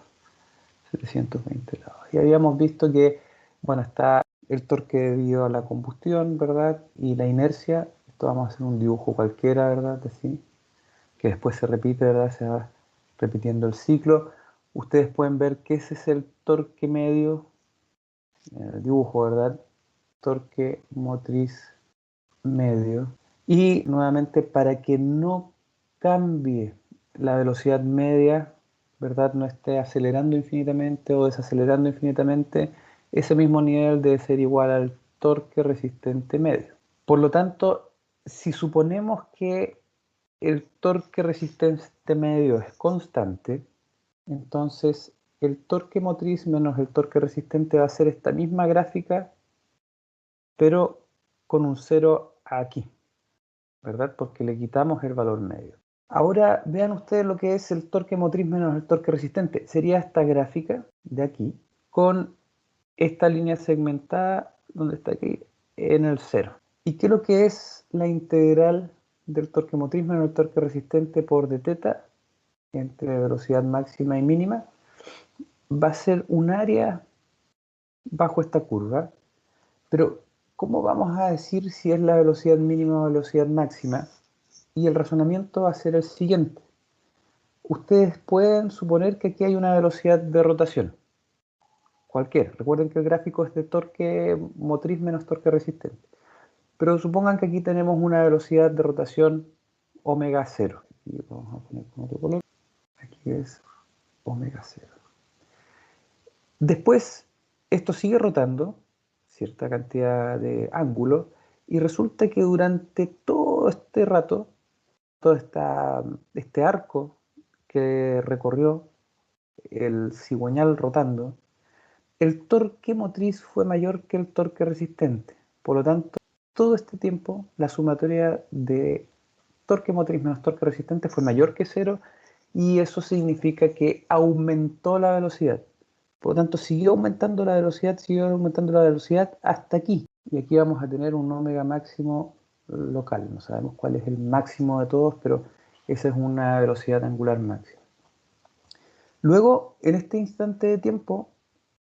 720 grados. Y habíamos visto que, bueno, está el torque debido a la combustión, ¿verdad? Y la inercia. Esto vamos a hacer un dibujo cualquiera, ¿verdad? Así, que después se repite, ¿verdad? Se va repitiendo el ciclo. Ustedes pueden ver que ese es el torque medio, el dibujo, ¿verdad? Torque motriz medio. Y nuevamente, para que no cambie la velocidad media, ¿verdad? No esté acelerando infinitamente o desacelerando infinitamente, ese mismo nivel debe ser igual al torque resistente medio. Por lo tanto, si suponemos que el torque resistente medio es constante, entonces el torque motriz menos el torque resistente va a ser esta misma gráfica, pero con un 0 aquí, ¿verdad? Porque le quitamos el valor medio. Ahora vean ustedes lo que es el torque motriz menos el torque resistente. Sería esta gráfica de aquí con esta línea segmentada donde está aquí en el 0. ¿Y qué es lo que es la integral del torque motriz menos el torque resistente por d θ entre velocidad máxima y mínima? Va a ser un área bajo esta curva, pero ¿cómo vamos a decir si es la velocidad mínima o velocidad máxima? Y el razonamiento va a ser el siguiente. Ustedes pueden suponer que aquí hay una velocidad de rotación, cualquiera. Recuerden que el gráfico es de torque motriz menos torque resistente. Pero supongan que aquí tenemos una velocidad de rotación omega 0. Aquí vamos a poner con otro color. Aquí es omega 0. Después, esto sigue rotando cierta cantidad de ángulo y resulta que durante todo este rato, todo este arco que recorrió el cigüeñal rotando, el torque motriz fue mayor que el torque resistente. Por lo tanto, todo este tiempo la sumatoria de torque motriz menos torque resistente fue mayor que 0 y eso significa que aumentó la velocidad. Por lo tanto, siguió aumentando la velocidad hasta aquí. Y aquí vamos a tener un omega máximo local. No sabemos cuál es el máximo de todos, pero esa es una velocidad angular máxima. Luego, en este instante de tiempo,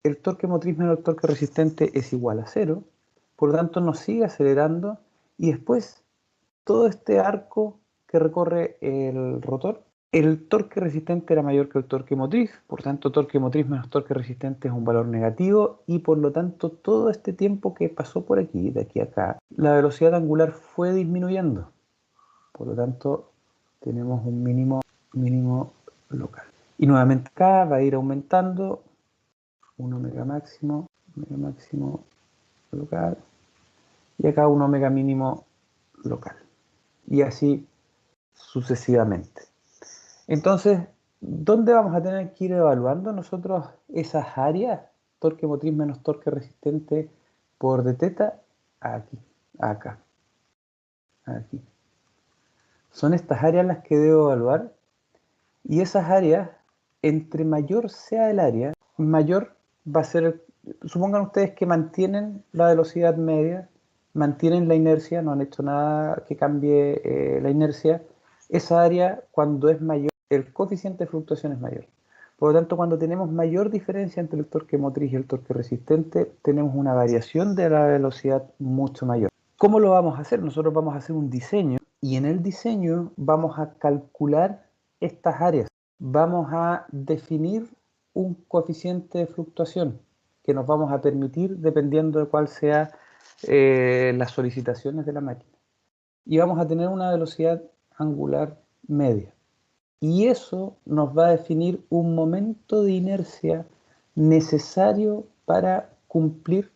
el torque motriz menos el torque resistente es igual a 0. Por lo tanto, nos sigue acelerando y después todo este arco que recorre el rotor, el torque resistente era mayor que el torque motriz, por tanto torque motriz menos torque resistente es un valor negativo y por lo tanto todo este tiempo que pasó por aquí, de aquí a acá, la velocidad angular fue disminuyendo. Por lo tanto tenemos un mínimo local. Y nuevamente acá va a ir aumentando un omega máximo local y acá un omega mínimo local. Y así sucesivamente. Entonces, ¿dónde vamos a tener que ir evaluando nosotros esas áreas? Torque motriz menos torque resistente por d θ, aquí, acá, aquí. Son estas áreas las que debo evaluar y esas áreas, entre mayor sea el área, mayor va a ser, supongan ustedes que mantienen la velocidad media, mantienen la inercia, no han hecho nada que cambie la inercia, esa área cuando es mayor, el coeficiente de fluctuación es mayor. Por lo tanto, cuando tenemos mayor diferencia entre el torque motriz y el torque resistente, tenemos una variación de la velocidad mucho mayor. ¿Cómo lo vamos a hacer? Nosotros vamos a hacer un diseño y en el diseño vamos a calcular estas áreas. Vamos a definir un coeficiente de fluctuación que nos vamos a permitir dependiendo de cuál sea las solicitaciones de la máquina. Y vamos a tener una velocidad angular media. Y eso nos va a definir un momento de inercia necesario para cumplir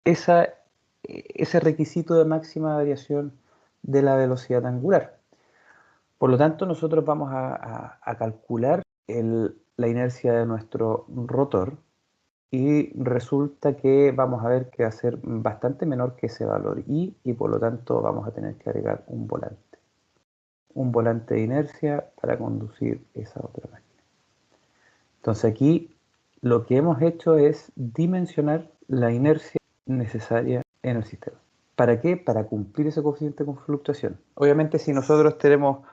ese requisito de máxima variación de la velocidad angular. Por lo tanto, nosotros vamos a calcular la inercia de nuestro rotor y resulta que vamos a ver que va a ser bastante menor que ese valor y por lo tanto vamos a tener que agregar un volante de inercia para conducir esa otra máquina. Entonces aquí lo que hemos hecho es dimensionar la inercia necesaria en el sistema. ¿Para qué? Para cumplir ese coeficiente con fluctuación. Obviamente, si nosotros tenemos,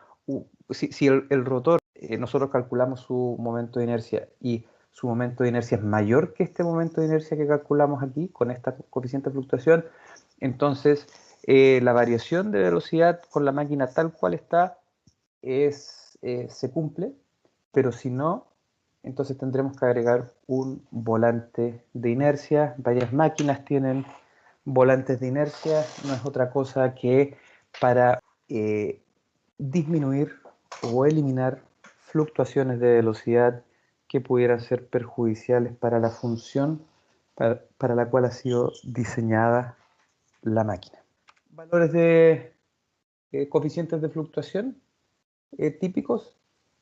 si el rotor, nosotros calculamos su momento de inercia y su momento de inercia es mayor que este momento de inercia que calculamos aquí, con esta coeficiente de fluctuación, entonces la variación de velocidad con la máquina tal cual está se cumple, pero si no, entonces tendremos que agregar un volante de inercia. Varias máquinas tienen volantes de inercia, no es otra cosa que para disminuir o eliminar fluctuaciones de velocidad que pudieran ser perjudiciales para la función para la cual ha sido diseñada la máquina. Valores de coeficientes de fluctuación típicos: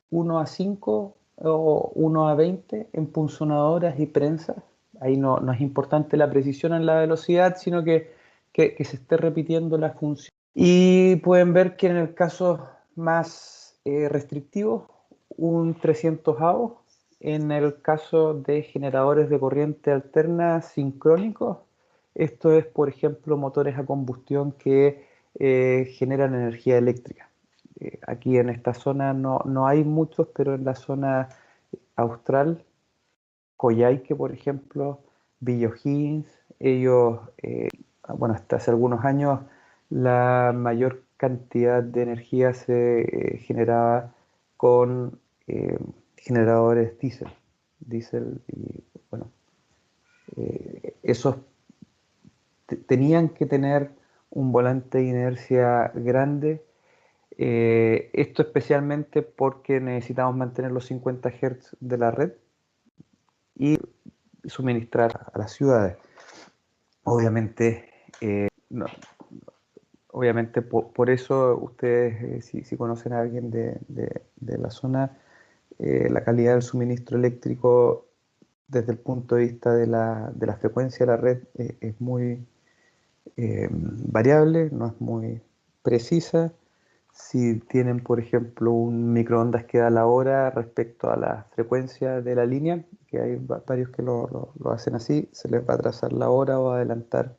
1 a 5 o 1 a 20 en punzonadoras y prensas. Ahí no es importante la precisión en la velocidad, sino que se esté repitiendo la función. Y pueden ver que en el caso más restrictivo, un 300avo. En el caso de generadores de corriente alterna sincrónicos, esto es, por ejemplo, motores a combustión que generan energía eléctrica. Aquí en esta zona no hay muchos, pero en la zona austral, Coyhaique, por ejemplo, Villa O'Higgins, ellos, bueno, hasta hace algunos años la mayor cantidad de energía se generaba con generadores diésel y bueno, esos tenían que tener un volante de inercia grande. Esto especialmente porque necesitamos mantener los 50 Hz de la red y suministrar a las ciudades. Obviamente, no, obviamente por eso ustedes, si conocen a alguien de la zona, la calidad del suministro eléctrico desde el punto de vista de la frecuencia de la red es muy variable, no es muy precisa. Si tienen, por ejemplo, un microondas que da la hora respecto a la frecuencia de la línea, que hay varios que lo hacen así, se les va a trazar la hora o adelantar,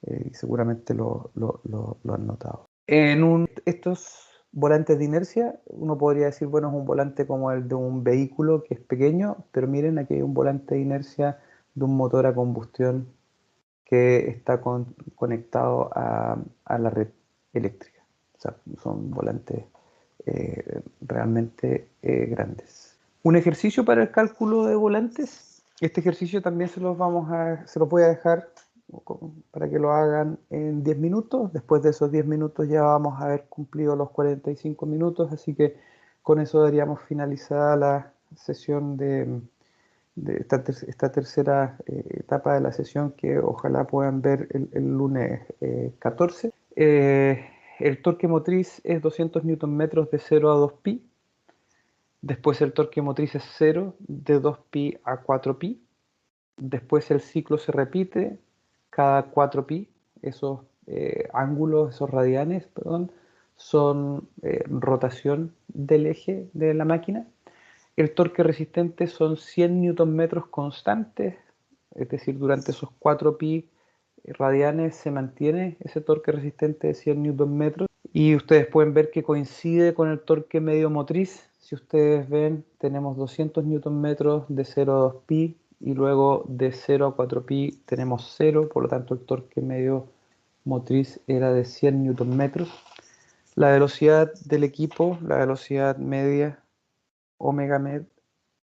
y seguramente lo han notado. Estos volantes de inercia, uno podría decir, bueno, es un volante como el de un vehículo que es pequeño, pero miren, aquí hay un volante de inercia de un motor a combustión que está conectado a la red eléctrica. O sea, son volantes realmente grandes. Un ejercicio para el cálculo de volantes. Este ejercicio también se los voy a dejar para que lo hagan en 10 minutos. Después de esos 10 minutos ya vamos a haber cumplido los 45 minutos, así que con eso daríamos finalizada la sesión de esta tercera etapa de la sesión, que ojalá puedan ver el lunes 14. El torque motriz es 200 Nm de 0 a 2pi. Después el torque motriz es 0 de 2pi a 4pi. Después el ciclo se repite cada 4pi. Esos ángulos, esos radianes, perdón, son rotación del eje de la máquina. El torque resistente son 100 Nm constantes, es decir, durante esos 4pi radianes se mantiene ese torque resistente de 100 Nm. Y ustedes pueden ver que coincide con el torque medio motriz. Si ustedes ven, tenemos 200 Nm de 0 a 2pi y luego de 0 a 4pi tenemos 0, por lo tanto el torque medio motriz era de 100 Nm. La velocidad del equipo, la velocidad media omega med,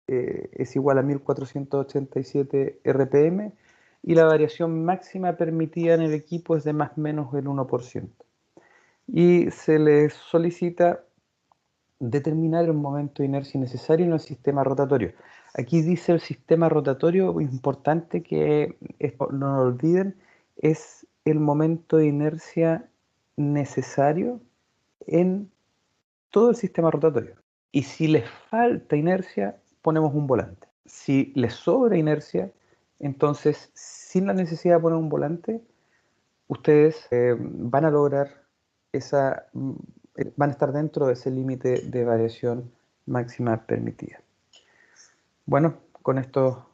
es igual a 1487 RPM y la variación máxima permitida en el equipo es de más o menos el 1%. Y se les solicita determinar el momento de inercia necesario en el sistema rotatorio. Aquí dice el sistema rotatorio, importante que esto no lo olviden, es el momento de inercia necesario en todo el sistema rotatorio. Y si les falta inercia, ponemos un volante. Si les sobra inercia, entonces, sin la necesidad de poner un volante, ustedes van a lograr van a estar dentro de ese límite de variación máxima permitida. Bueno, con esto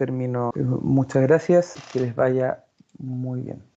termino. Muchas gracias, que les vaya muy bien.